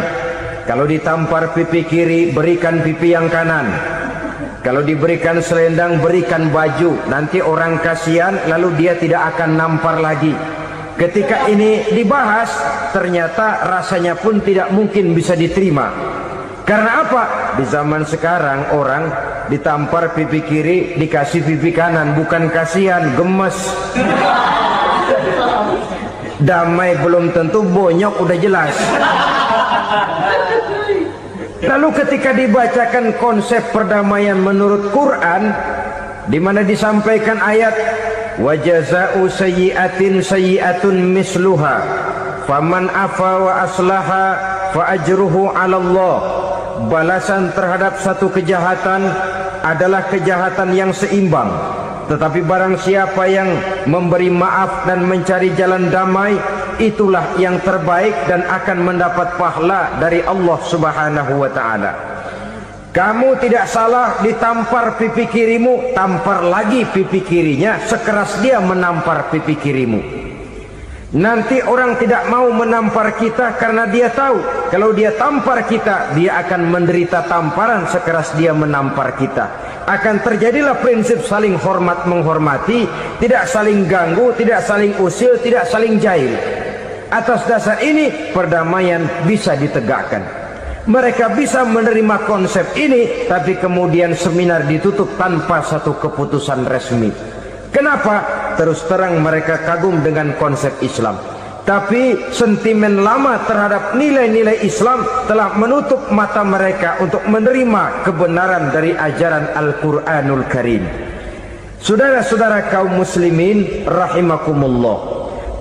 Kalau ditampar pipi kiri, berikan pipi yang kanan. Kalau diberikan selendang, berikan baju. Nanti orang kasihan, lalu dia tidak akan nampar lagi. Ketika ini dibahas, ternyata rasanya pun tidak mungkin bisa diterima. Karena apa? Di zaman sekarang orang ditampar pipi kiri, dikasih pipi kanan. Bukan kasihan, gemes. Damai belum tentu, bonyok udah jelas. Lalu ketika dibacakan konsep perdamaian menurut Quran, di mana disampaikan ayat wa jazaa'u sayyi'atin sayyi'atun misluha faman afa wa aslaha fa ajruhu 'ala Allah. Balasan terhadap satu kejahatan adalah kejahatan yang seimbang. Tetapi barang siapa yang memberi maaf dan mencari jalan damai, itulah yang terbaik dan akan mendapat pahala dari Allah Subhanahu wa ta'ala. Kamu tidak salah ditampar pipi kirimu, tampar lagi pipi kirinya sekeras dia menampar pipi kirimu. Nanti orang tidak mau menampar kita karena dia tahu kalau dia tampar kita, dia akan menderita tamparan sekeras dia menampar kita. Akan terjadilah prinsip saling hormat menghormati, tidak saling ganggu, tidak saling usil, tidak saling jahil. Atas dasar ini perdamaian bisa ditegakkan. Mereka bisa menerima konsep ini, tapi kemudian seminar ditutup tanpa satu keputusan resmi. Kenapa? Terus terang mereka kagum dengan konsep Islam, tapi sentimen lama terhadap nilai-nilai Islam telah menutup mata mereka untuk menerima kebenaran dari ajaran Al-Quranul Karim. Saudara-saudara kaum muslimin rahimakumullah,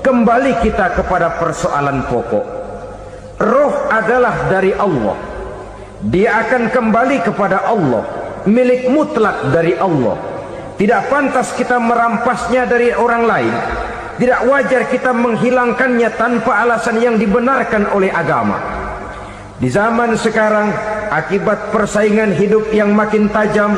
kembali kita kepada persoalan pokok. Roh adalah dari Allah, dia akan kembali kepada Allah, milik mutlak dari Allah. Tidak pantas kita merampasnya dari orang lain. Tidak wajar kita menghilangkannya tanpa alasan yang dibenarkan oleh agama. Di zaman sekarang, akibat persaingan hidup yang makin tajam,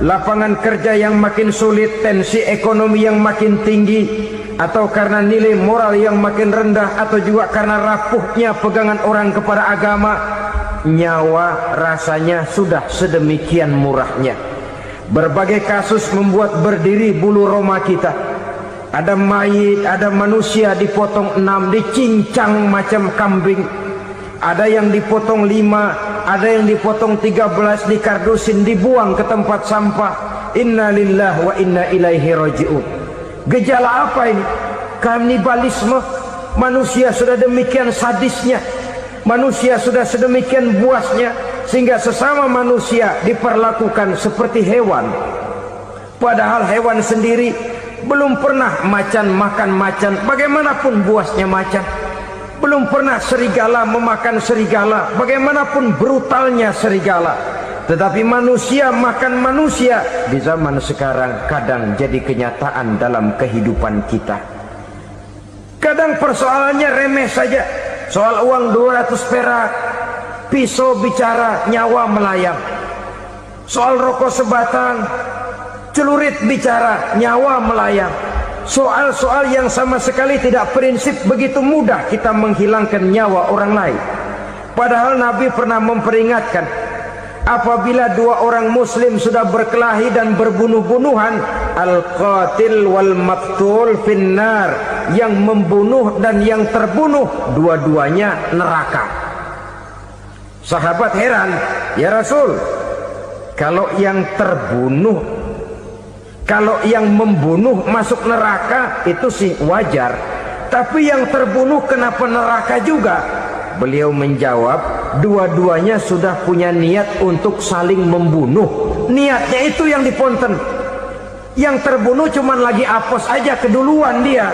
lapangan kerja yang makin sulit, tensi ekonomi yang makin tinggi, atau karena nilai moral yang makin rendah, atau juga karena rapuhnya pegangan orang kepada agama, nyawa rasanya sudah sedemikian murahnya. Berbagai kasus membuat berdiri bulu roma kita. Ada mayit, ada manusia dipotong 6, dicincang macam kambing. Ada yang dipotong 5, ada yang dipotong 13, dikardusin, dibuang ke tempat sampah. Inna lillahi wa inna ilaihi raji'un. Gejala apa ini? Kanibalisme. Manusia sudah demikian sadisnya, manusia sudah sedemikian buasnya, sehingga sesama manusia diperlakukan seperti hewan. Padahal hewan sendiri belum pernah macan makan macan, bagaimanapun buasnya macan. Belum pernah serigala memakan serigala, bagaimanapun brutalnya serigala. Tetapi manusia makan manusia di zaman sekarang kadang jadi kenyataan dalam kehidupan kita. Kadang persoalannya remeh saja, soal uang 200 perak, pisau bicara, nyawa melayang. Soal rokok sebatang, celurit bicara, nyawa melayang. Soal-soal yang sama sekali tidak prinsip, begitu mudah kita menghilangkan nyawa orang lain. Padahal Nabi pernah memperingatkan, apabila dua orang muslim sudah berkelahi dan berbunuh-bunuhan, al-qatil wal maqtul finnar, yang membunuh dan yang terbunuh dua-duanya neraka. Sahabat heran, ya Rasul, kalau yang terbunuh, kalau yang membunuh masuk neraka itu sih wajar, tapi yang terbunuh kenapa neraka juga? Beliau menjawab, dua-duanya sudah punya niat untuk saling membunuh. Niatnya itu yang diponten. Yang terbunuh cuman lagi apes aja, keduluan dia.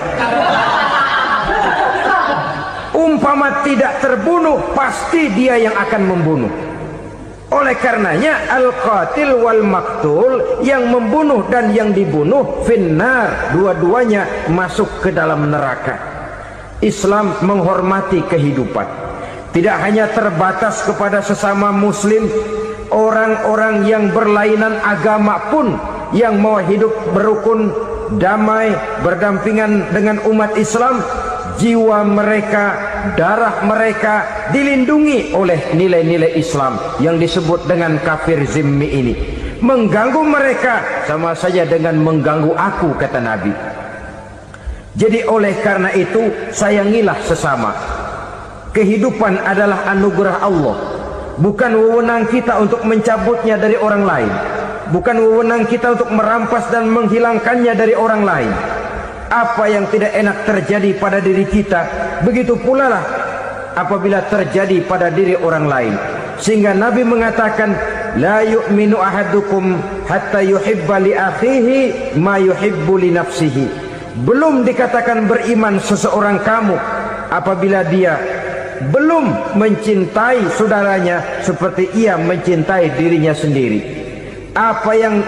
Umpama tidak terbunuh, pasti dia yang akan membunuh. Oleh karenanya al-qatil wal maqtul, yang membunuh dan yang dibunuh finnar, dua-duanya masuk ke dalam neraka. Islam menghormati kehidupan, tidak hanya terbatas kepada sesama muslim, orang-orang yang berlainan agama pun yang mau hidup berukun, damai, berdampingan dengan umat Islam, jiwa mereka darah mereka dilindungi oleh nilai-nilai Islam yang disebut dengan kafir zimmi ini. Mengganggu mereka sama saja dengan mengganggu aku, kata Nabi. Jadi oleh karena itu, sayangilah sesama. Kehidupan adalah anugerah Allah, bukan wewenang kita untuk mencabutnya dari orang lain, bukan wewenang kita untuk merampas dan menghilangkannya dari orang lain. Apa yang tidak enak terjadi pada diri kita, begitu pula lah apabila terjadi pada diri orang lain. Sehingga Nabi mengatakan, la yu'minu ahadukum hatta yuhibba li akhihi ma yuhibbu li nafsihi. Belum dikatakan beriman seseorang kamu apabila dia belum mencintai saudaranya seperti ia mencintai dirinya sendiri. Apa yang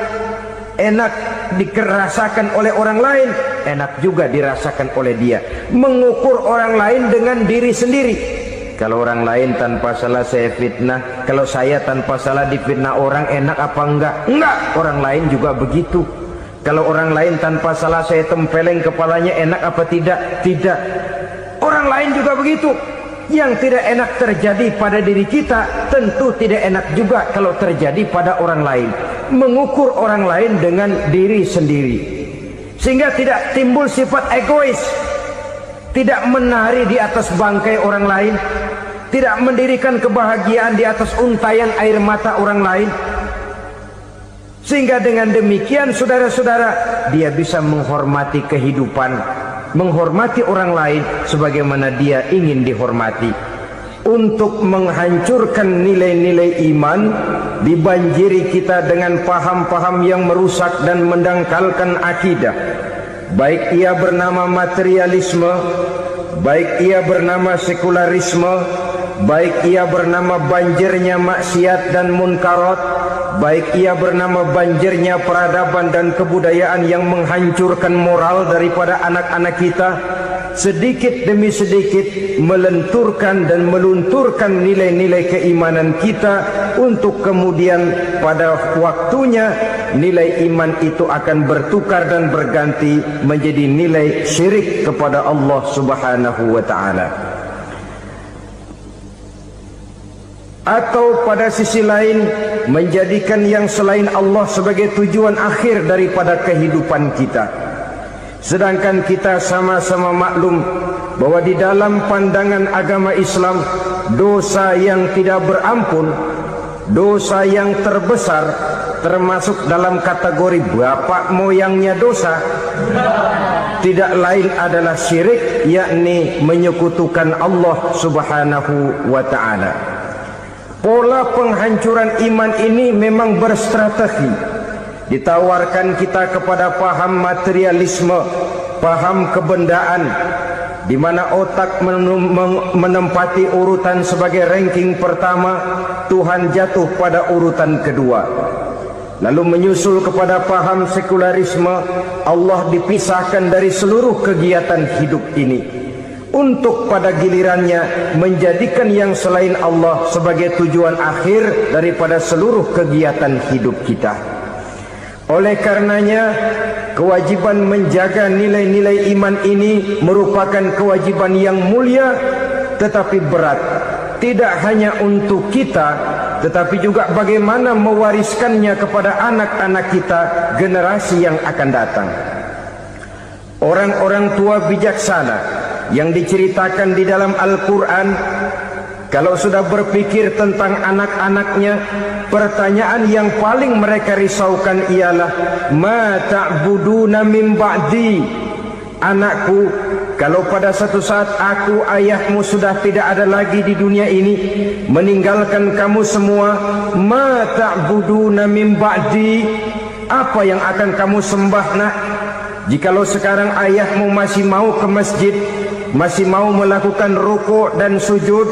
enak dirasakan oleh orang lain, enak juga dirasakan oleh dia. Mengukur orang lain dengan diri sendiri. Kalau orang lain tanpa salah saya fitnah, kalau saya tanpa salah difitnah orang, enak apa enggak? Enggak, orang lain juga begitu. Kalau orang lain tanpa salah saya tempeleng kepalanya, enak apa tidak? Tidak. Orang lain juga begitu. Yang tidak enak terjadi pada diri kita, tentu tidak enak juga kalau terjadi pada orang lain. Mengukur orang lain dengan diri sendiri, sehingga tidak timbul sifat egois, tidak menari di atas bangkai orang lain, tidak mendirikan kebahagiaan di atas untayan air mata orang lain. Sehingga dengan demikian, saudara-saudara, dia bisa menghormati kehidupan, menghormati orang lain sebagaimana dia ingin dihormati. Untuk menghancurkan nilai-nilai iman, dibanjiri kita dengan paham-paham yang merusak dan mendangkalkan akidah. Baik ia bernama materialisme, baik ia bernama sekularisme, baik ia bernama banjirnya maksiat dan munkarat, baik ia bernama banjirnya peradaban dan kebudayaan yang menghancurkan moral daripada anak-anak kita. Sedikit demi sedikit melenturkan dan melunturkan nilai-nilai keimanan kita, untuk kemudian pada waktunya nilai iman itu akan bertukar dan berganti menjadi nilai syirik kepada Allah Subhanahu wa ta'ala. Atau pada sisi lain, menjadikan yang selain Allah sebagai tujuan akhir daripada kehidupan kita. Sedangkan kita sama-sama maklum bahwa di dalam pandangan agama Islam, dosa yang tidak berampun, dosa yang terbesar, termasuk dalam kategori bapak moyangnya dosa, tidak lain adalah syirik, yakni menyekutukan Allah Subhanahu wa ta'ala. Pola penghancuran iman ini memang berstrategi. Ditawarkan kita kepada paham materialisme, paham kebendaan, di mana otak menempati urutan sebagai ranking pertama, Tuhan jatuh pada urutan kedua. Lalu menyusul kepada paham sekularisme, Allah dipisahkan dari seluruh kegiatan hidup ini, untuk pada gilirannya menjadikan yang selain Allah sebagai tujuan akhir daripada seluruh kegiatan hidup kita. Oleh karenanya, kewajiban menjaga nilai-nilai iman ini merupakan kewajiban yang mulia tetapi berat. Tidak hanya untuk kita, tetapi juga bagaimana mewariskannya kepada anak-anak kita, generasi yang akan datang. Orang-orang tua bijaksana yang diceritakan di dalam Al-Quran, kalau sudah berpikir tentang anak-anaknya, pertanyaan yang paling mereka risaukan ialah, ma ta'buduna min ba'di. Anakku, kalau pada satu saat aku, ayahmu sudah tidak ada lagi di dunia ini, meninggalkan kamu semua, ma ta'buduna min ba'di, apa yang akan kamu sembah nak? Jikalau sekarang ayahmu masih mau ke masjid, masih mau melakukan rukuk dan sujud,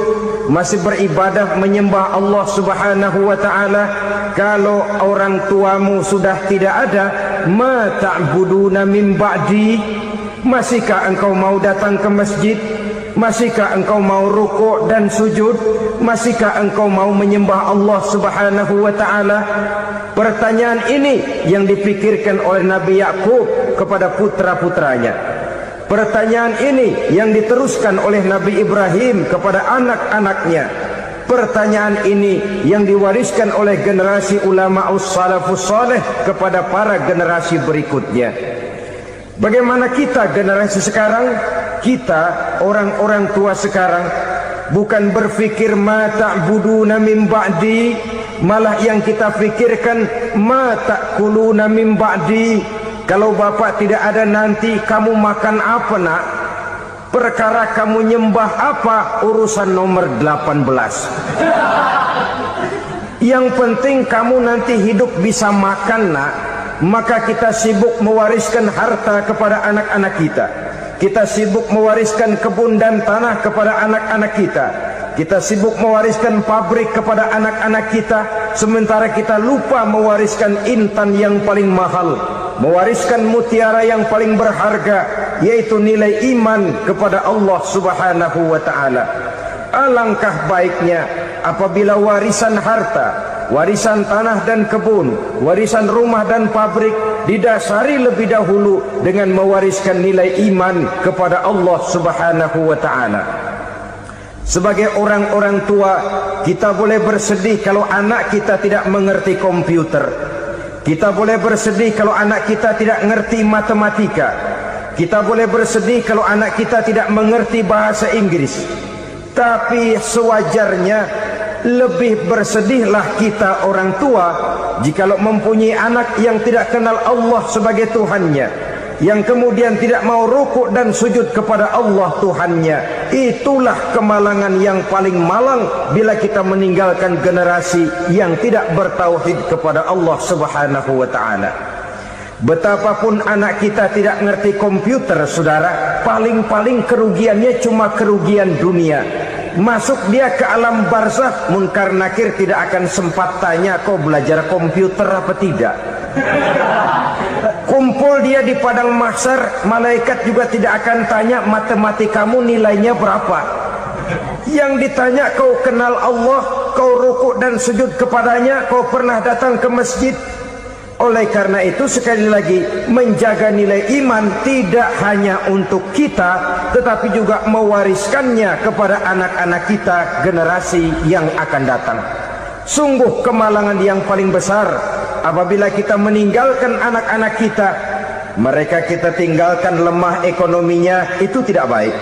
masih beribadah menyembah Allah Subhanahu wa ta'ala, kalau orang tuamu sudah tidak ada, ma ta'buduna min ba'di, masihkah engkau mau datang ke masjid? Masihkah engkau mau rukuk dan sujud? Masihkah engkau mau menyembah Allah Subhanahu wa ta'ala? Pertanyaan ini yang dipikirkan oleh Nabi Yakub kepada putra-putranya. Pertanyaan ini yang diteruskan oleh Nabi Ibrahim kepada anak-anaknya. Pertanyaan ini yang diwariskan oleh generasi ulama salafus saleh kepada para generasi berikutnya. Bagaimana kita generasi sekarang? Kita orang-orang tua sekarang bukan berfikir ma ta'buduna min ba'di, malah yang kita pikirkan ma ta'kuluna min ba'di. Kalau bapak tidak ada nanti kamu makan apa nak? Perkara kamu nyembah apa? Urusan nomor 18. Yang penting kamu nanti hidup bisa makan nak. Maka kita sibuk mewariskan harta kepada anak-anak kita. Kita sibuk mewariskan kebun dan tanah kepada anak-anak kita. Kita sibuk mewariskan pabrik kepada anak-anak kita, sementara kita lupa mewariskan intan yang paling mahal, mewariskan mutiara yang paling berharga, yaitu nilai iman kepada Allah Subhanahu wa ta'ala. Alangkah baiknya apabila warisan harta, warisan tanah dan kebun, warisan rumah dan pabrik didasari lebih dahulu dengan mewariskan nilai iman kepada Allah Subhanahu wa ta'ala. Sebagai orang-orang tua, kita boleh bersedih kalau anak kita tidak mengerti komputer. Kita boleh bersedih kalau anak kita tidak mengerti matematika. Kita boleh bersedih kalau anak kita tidak mengerti bahasa Inggris. Tapi sewajarnya lebih bersedihlah kita orang tua jikalau mempunyai anak yang tidak kenal Allah sebagai Tuhannya, yang kemudian tidak mau rukuk dan sujud kepada Allah Tuhannya. Itulah kemalangan yang paling malang bila kita meninggalkan generasi yang tidak bertauhid kepada Allah Subhanahu wa ta'ala. Betapapun anak kita tidak ngerti komputer, saudara, paling-paling kerugiannya cuma kerugian dunia. Masuk dia ke alam barzakh, munkar nakir tidak akan sempat tanya kau belajar komputer apa tidak. Kumpul dia di padang mahsyar, malaikat juga tidak akan tanya matematikamu nilainya berapa. Yang ditanya kau kenal Allah, kau rukuk dan sujud kepadanya, kau pernah datang ke masjid. Oleh karena itu sekali lagi, menjaga nilai iman tidak hanya untuk kita, tetapi juga mewariskannya kepada anak-anak kita, generasi yang akan datang. Sungguh kemalangan yang paling besar apabila kita meninggalkan anak-anak kita. Mereka kita tinggalkan lemah ekonominya, itu tidak baik.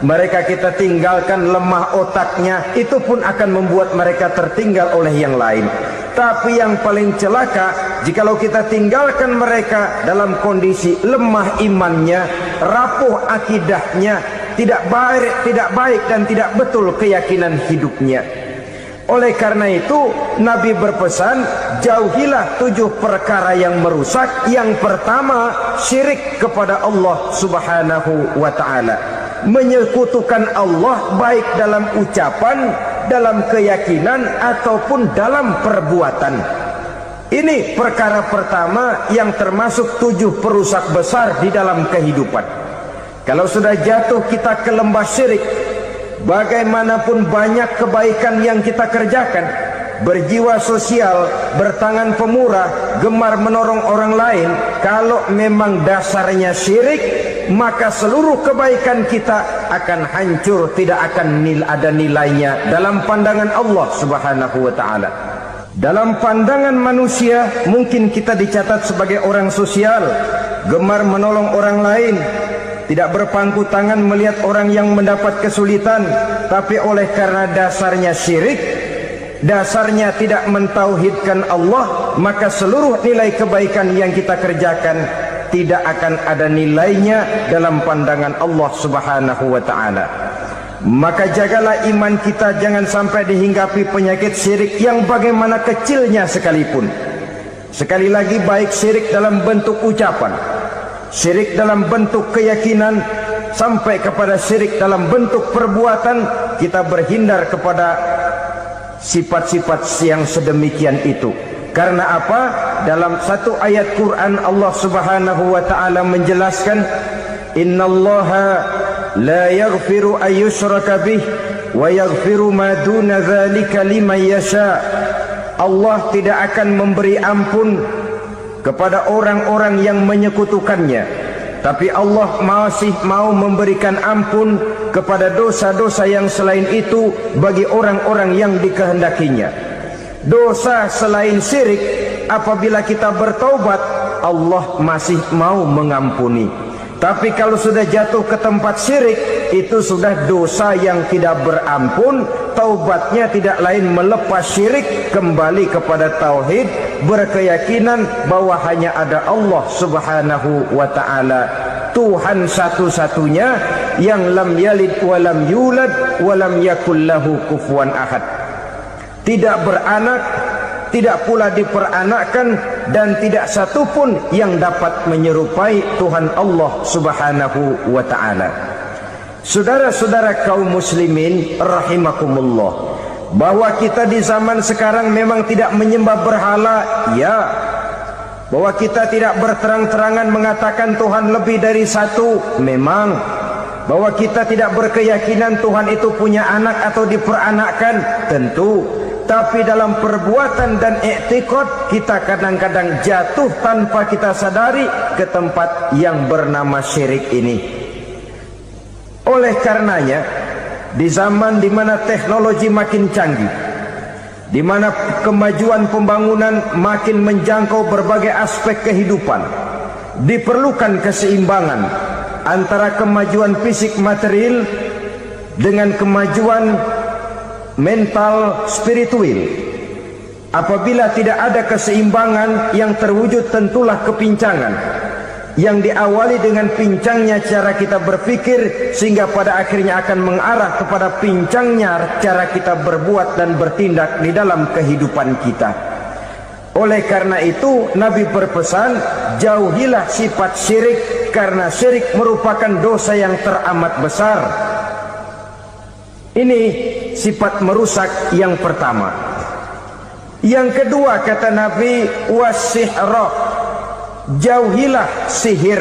Mereka kita tinggalkan lemah otaknya, itu pun akan membuat mereka tertinggal oleh yang lain. Tapi yang paling celaka, jikalau kita tinggalkan mereka dalam kondisi lemah imannya, rapuh akidahnya, tidak baik dan tidak betul keyakinan hidupnya. Oleh karena itu Nabi berpesan, jauhilah 7 perkara yang merusak. Yang pertama, syirik kepada Allah Subhanahu wa ta'ala, menyekutukan Allah baik dalam ucapan, dalam keyakinan ataupun dalam perbuatan. Ini perkara pertama yang termasuk 7 perusak besar di dalam kehidupan. Kalau sudah jatuh kita ke lembah syirik, bagaimanapun banyak kebaikan yang kita kerjakan, berjiwa sosial, bertangan pemurah, gemar menolong orang lain, kalau memang dasarnya syirik, maka seluruh kebaikan kita akan hancur, tidak akan ada nilainya dalam pandangan Allah Subhanahu wa ta'ala. Dalam pandangan manusia, mungkin kita dicatat sebagai orang sosial, gemar menolong orang lain, tidak berpangku tangan melihat orang yang mendapat kesulitan. Tapi oleh karena dasarnya syirik, dasarnya tidak mentauhidkan Allah, maka seluruh nilai kebaikan yang kita kerjakan tidak akan ada nilainya dalam pandangan Allah Subhanahu wa ta'ala. Maka jagalah iman kita, jangan sampai dihinggapi penyakit syirik yang bagaimana kecilnya sekalipun. Sekali lagi, baik syirik dalam bentuk ucapan, syirik dalam bentuk keyakinan, sampai kepada syirik dalam bentuk perbuatan, kita berhindar kepada sifat-sifat yang sedemikian itu. Karena apa? Dalam satu ayat Quran Allah Subhanahu wa ta'ala menjelaskan, innallaha la yaghfiru ayyushraka bih wa yaghfiru ma duna dzalika liman yasha. Allah tidak akan memberi ampun kepada orang-orang yang menyekutukannya, tapi Allah masih mau memberikan ampun kepada dosa-dosa yang selain itu bagi orang-orang yang dikehendakinya. Dosa selain syirik, apabila kita bertaubat, Allah masih mau mengampuni. Tapi kalau sudah jatuh ke tempat syirik, itu sudah dosa yang tidak berampun. Taubatnya tidak lain melepas syirik, kembali kepada tauhid, berkeyakinan bahwa hanya ada Allah Subhanahu wa ta'ala, Tuhan satu-satunya yang lam yalid walam yulad walam yakul lahu kufuwan ahad. Tidak beranak, tidak pula diperanakkan, dan tidak satupun yang dapat menyerupai Tuhan Allah Subhanahu wa ta'ala. Saudara-saudara kaum muslimin rahimakumullah, bahwa kita di zaman sekarang memang tidak menyembah berhala, ya. Bahwa kita tidak berterang-terangan mengatakan Tuhan lebih dari satu, memang. Bahwa kita tidak berkeyakinan Tuhan itu punya anak atau diperanakkan, tentu. Tapi dalam perbuatan dan i'tiqad, kita kadang-kadang jatuh tanpa kita sadari ke tempat yang bernama syirik ini. Oleh karenanya, di zaman di mana teknologi makin canggih, di mana kemajuan pembangunan makin menjangkau berbagai aspek kehidupan, diperlukan keseimbangan antara kemajuan fisik material dengan kemajuan mental spiritual. Apabila tidak ada keseimbangan, yang terwujud tentulah kepincangan, yang diawali dengan pincangnya cara kita berpikir, sehingga pada akhirnya akan mengarah kepada pincangnya cara kita berbuat dan bertindak di dalam kehidupan kita. Oleh karena itu, Nabi berpesan, jauhilah sifat syirik, karena syirik merupakan dosa yang teramat besar. Ini sifat merusak yang pertama. Yang kedua, kata Nabi, wasihra, jauhilah sihir.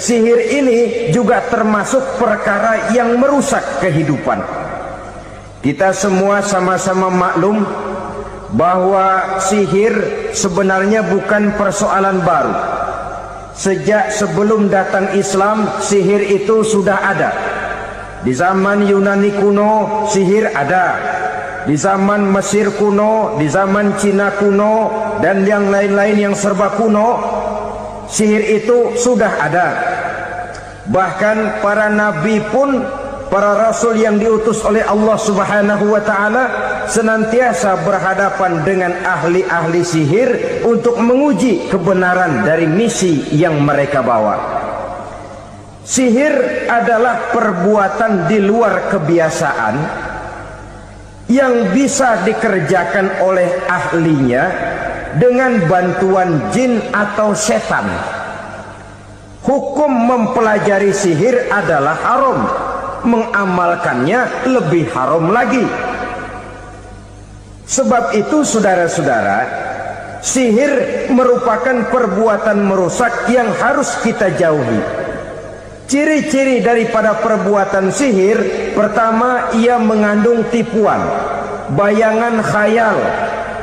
Sihir ini juga termasuk perkara yang merusak kehidupan. Kita semua sama-sama maklum bahwa sihir sebenarnya bukan persoalan baru. Sejak sebelum datang Islam, sihir itu sudah ada. Di zaman Yunani kuno, sihir ada. Di zaman Mesir kuno, di zaman Cina kuno, dan yang lain-lain yang serba kuno, sihir itu sudah ada. Bahkan para nabi pun, para rasul yang diutus oleh Allah Subhanahu wa ta'ala, senantiasa berhadapan dengan ahli-ahli sihir untuk menguji kebenaran dari misi yang mereka bawa. Sihir adalah perbuatan di luar kebiasaan yang bisa dikerjakan oleh ahlinya dengan bantuan jin atau setan. Hukum mempelajari sihir adalah haram, mengamalkannya lebih haram lagi. Sebab itu saudara-saudara, sihir merupakan perbuatan merusak yang harus kita jauhi. Ciri-ciri daripada perbuatan sihir, pertama, ia mengandung tipuan, bayangan khayal.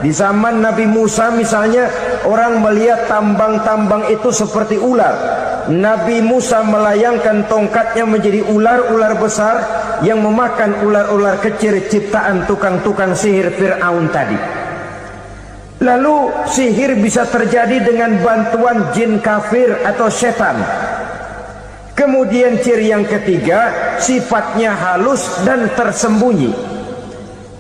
Di zaman Nabi Musa misalnya, orang melihat tambang-tambang itu seperti ular. Nabi Musa melayangkan tongkatnya menjadi ular-ular besar yang memakan ular-ular kecil ciptaan tukang-tukang sihir Fir'aun tadi. Lalu sihir bisa terjadi dengan bantuan jin kafir atau setan. Kemudian ciri yang ketiga, sifatnya halus dan tersembunyi.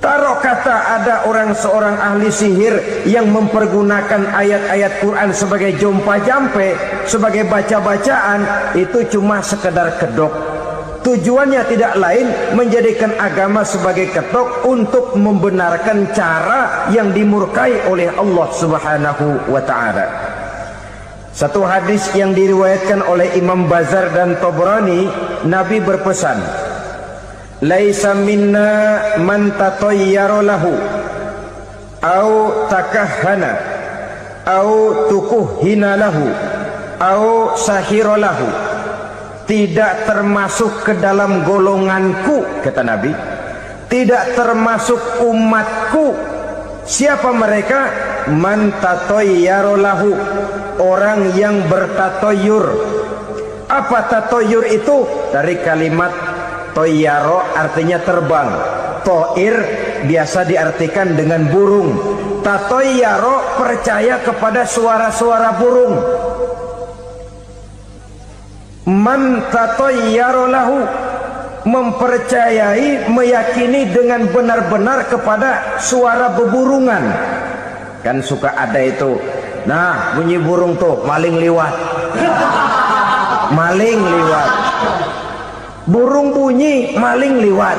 Taruh kata ada seorang ahli sihir yang mempergunakan ayat-ayat Quran sebagai jompa-jampe, sebagai baca-bacaan, itu cuma sekedar kedok. Tujuannya tidak lain menjadikan agama sebagai ketok untuk membenarkan cara yang dimurkai oleh Allah Subhanahu wa ta'ala. Satu hadis yang diriwayatkan oleh Imam Bazar dan Tabrani, Nabi berpesan, laisa minna man tatayyara lahu au takahhana au tukuhhina lahu au sahira lahu. Tidak termasuk ke dalam golonganku, kata Nabi. Tidak termasuk umatku. Siapa mereka? Man tatayyara lahu, orang yang bertatoyur Apa tatoyur itu? Dari kalimat toyaro, artinya terbang. Toir biasa diartikan dengan burung. Tatoyaro percaya kepada suara-suara burung. Man tatoyaro lahu, mempercayai, meyakini dengan benar-benar kepada suara beburungan. Kan suka ada itu, nah bunyi burung tuh, maling liwat. Maling liwat, burung bunyi, maling liwat.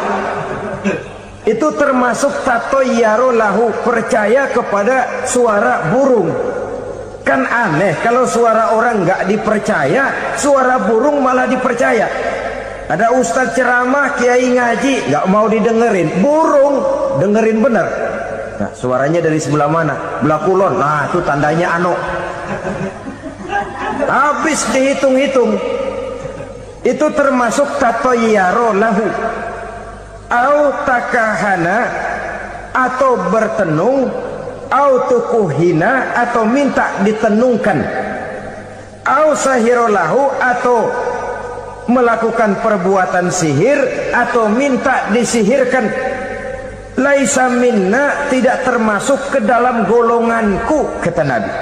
Itu termasuk tatoyaro lahu, percaya kepada suara burung. Kan aneh kalau suara orang nggak dipercaya, suara burung malah dipercaya. Ada ustadz ceramah, kiai ngaji, nggak mau didengerin, burung dengerin bener. Nah, suaranya dari sebelah mana? Belah kulon. Nah, itu tandanya anu. Habis dihitung-hitung. Itu termasuk tatoyaro lahu. Au takahana, atau bertenung, au tukuhina, atau minta ditenungkan. Au sahiro lahu, atau melakukan perbuatan sihir, atau minta disihirkan. Laisa minna, tidak termasuk ke dalam golonganku, kata Nabi.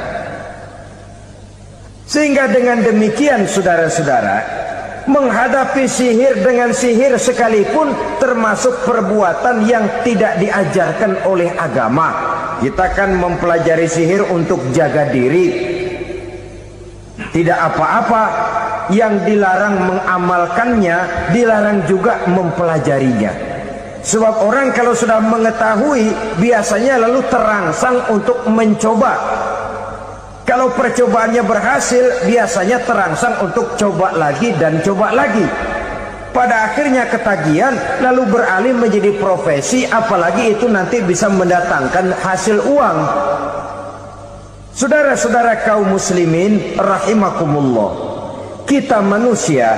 Sehingga dengan demikian saudara-saudara, menghadapi sihir dengan sihir sekalipun termasuk perbuatan yang tidak diajarkan oleh agama. Kita kan mempelajari sihir untuk jaga diri, tidak apa-apa. Yang dilarang mengamalkannya, dilarang juga mempelajarinya. Sebab orang kalau sudah mengetahui, biasanya lalu terangsang untuk mencoba. Kalau percobaannya berhasil, biasanya terangsang untuk coba lagi dan coba lagi. Pada akhirnya ketagihan, lalu beralih menjadi profesi, apalagi itu nanti bisa mendatangkan hasil uang. Saudara-saudara kaum muslimin rahimakumullah, kita manusia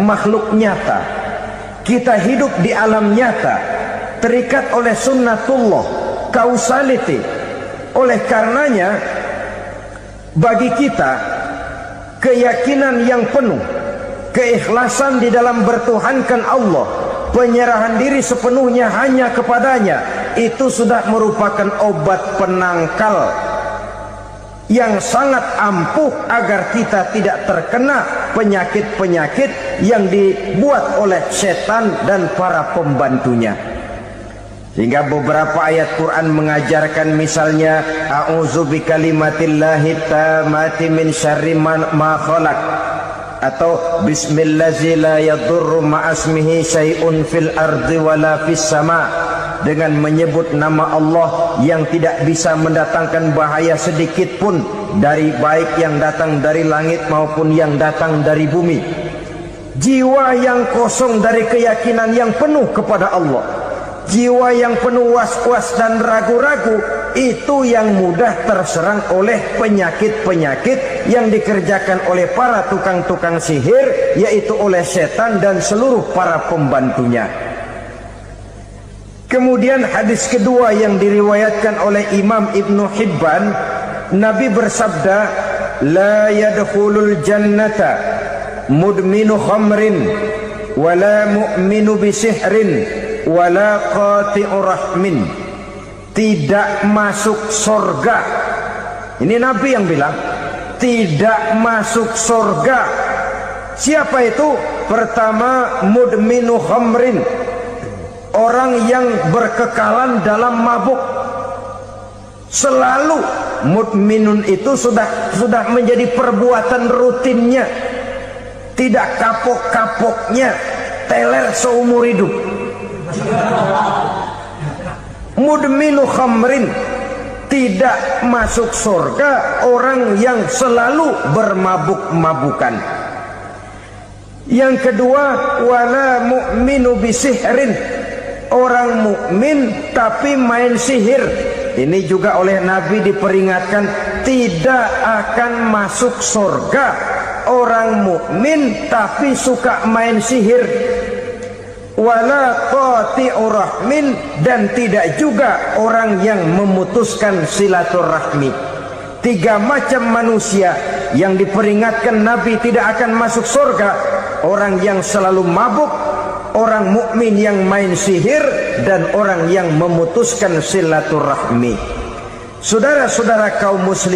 makhluk nyata, kita hidup di alam nyata, terikat oleh sunnatullah, causality. Oleh karenanya bagi kita keyakinan yang penuh, keikhlasan di dalam bertuhankan Allah, penyerahan diri sepenuhnya hanya kepadanya, itu sudah merupakan obat penangkal yang sangat ampuh agar kita tidak terkena penyakit-penyakit yang dibuat oleh setan dan para pembantunya. Sehingga beberapa ayat Quran mengajarkan, misalnya a'udzu bikalimatillahi tammati min syarri ma khalaq, atau bismillazi la yadurru ma'asmihi syai'un fil ardi wala fis sama, dengan menyebut nama Allah yang tidak bisa mendatangkan bahaya sedikit pun, dari baik yang datang dari langit maupun yang datang dari bumi. Jiwa yang kosong dari keyakinan yang penuh kepada Allah, jiwa yang penuh was-was dan ragu-ragu, itu yang mudah terserang oleh penyakit-penyakit yang dikerjakan oleh para tukang-tukang sihir, yaitu oleh setan dan seluruh para pembantunya. Kemudian hadis kedua yang diriwayatkan oleh Imam Ibnu Hibban, Nabi bersabda, la yadkhulul jannata mudminu khamrin wala mu'minu bisihrin wala qati'ur rahmin. Tidak masuk surga. Ini Nabi yang bilang, tidak masuk surga. Siapa itu? Pertama, mudminu khamrin, orang yang berkekalan dalam mabuk. Selalu mudminun itu sudah menjadi perbuatan rutinnya, tidak kapok-kapoknya, teler seumur hidup. Mudminu khamrin, tidak masuk surga orang yang selalu bermabuk-mabukan. Yang kedua, wala mu'minu bisihrin, orang mukmin tapi main sihir. Ini juga oleh Nabi diperingatkan, tidak akan masuk surga orang mukmin tapi suka main sihir. Wala qati'ur rahmin, dan tidak juga orang yang memutuskan silaturahmi. Tiga macam manusia yang diperingatkan Nabi tidak akan masuk surga, orang yang selalu mabuk, orang mukmin yang main sihir, dan orang yang memutuskan silaturahmi. Saudara-saudara kaum muslim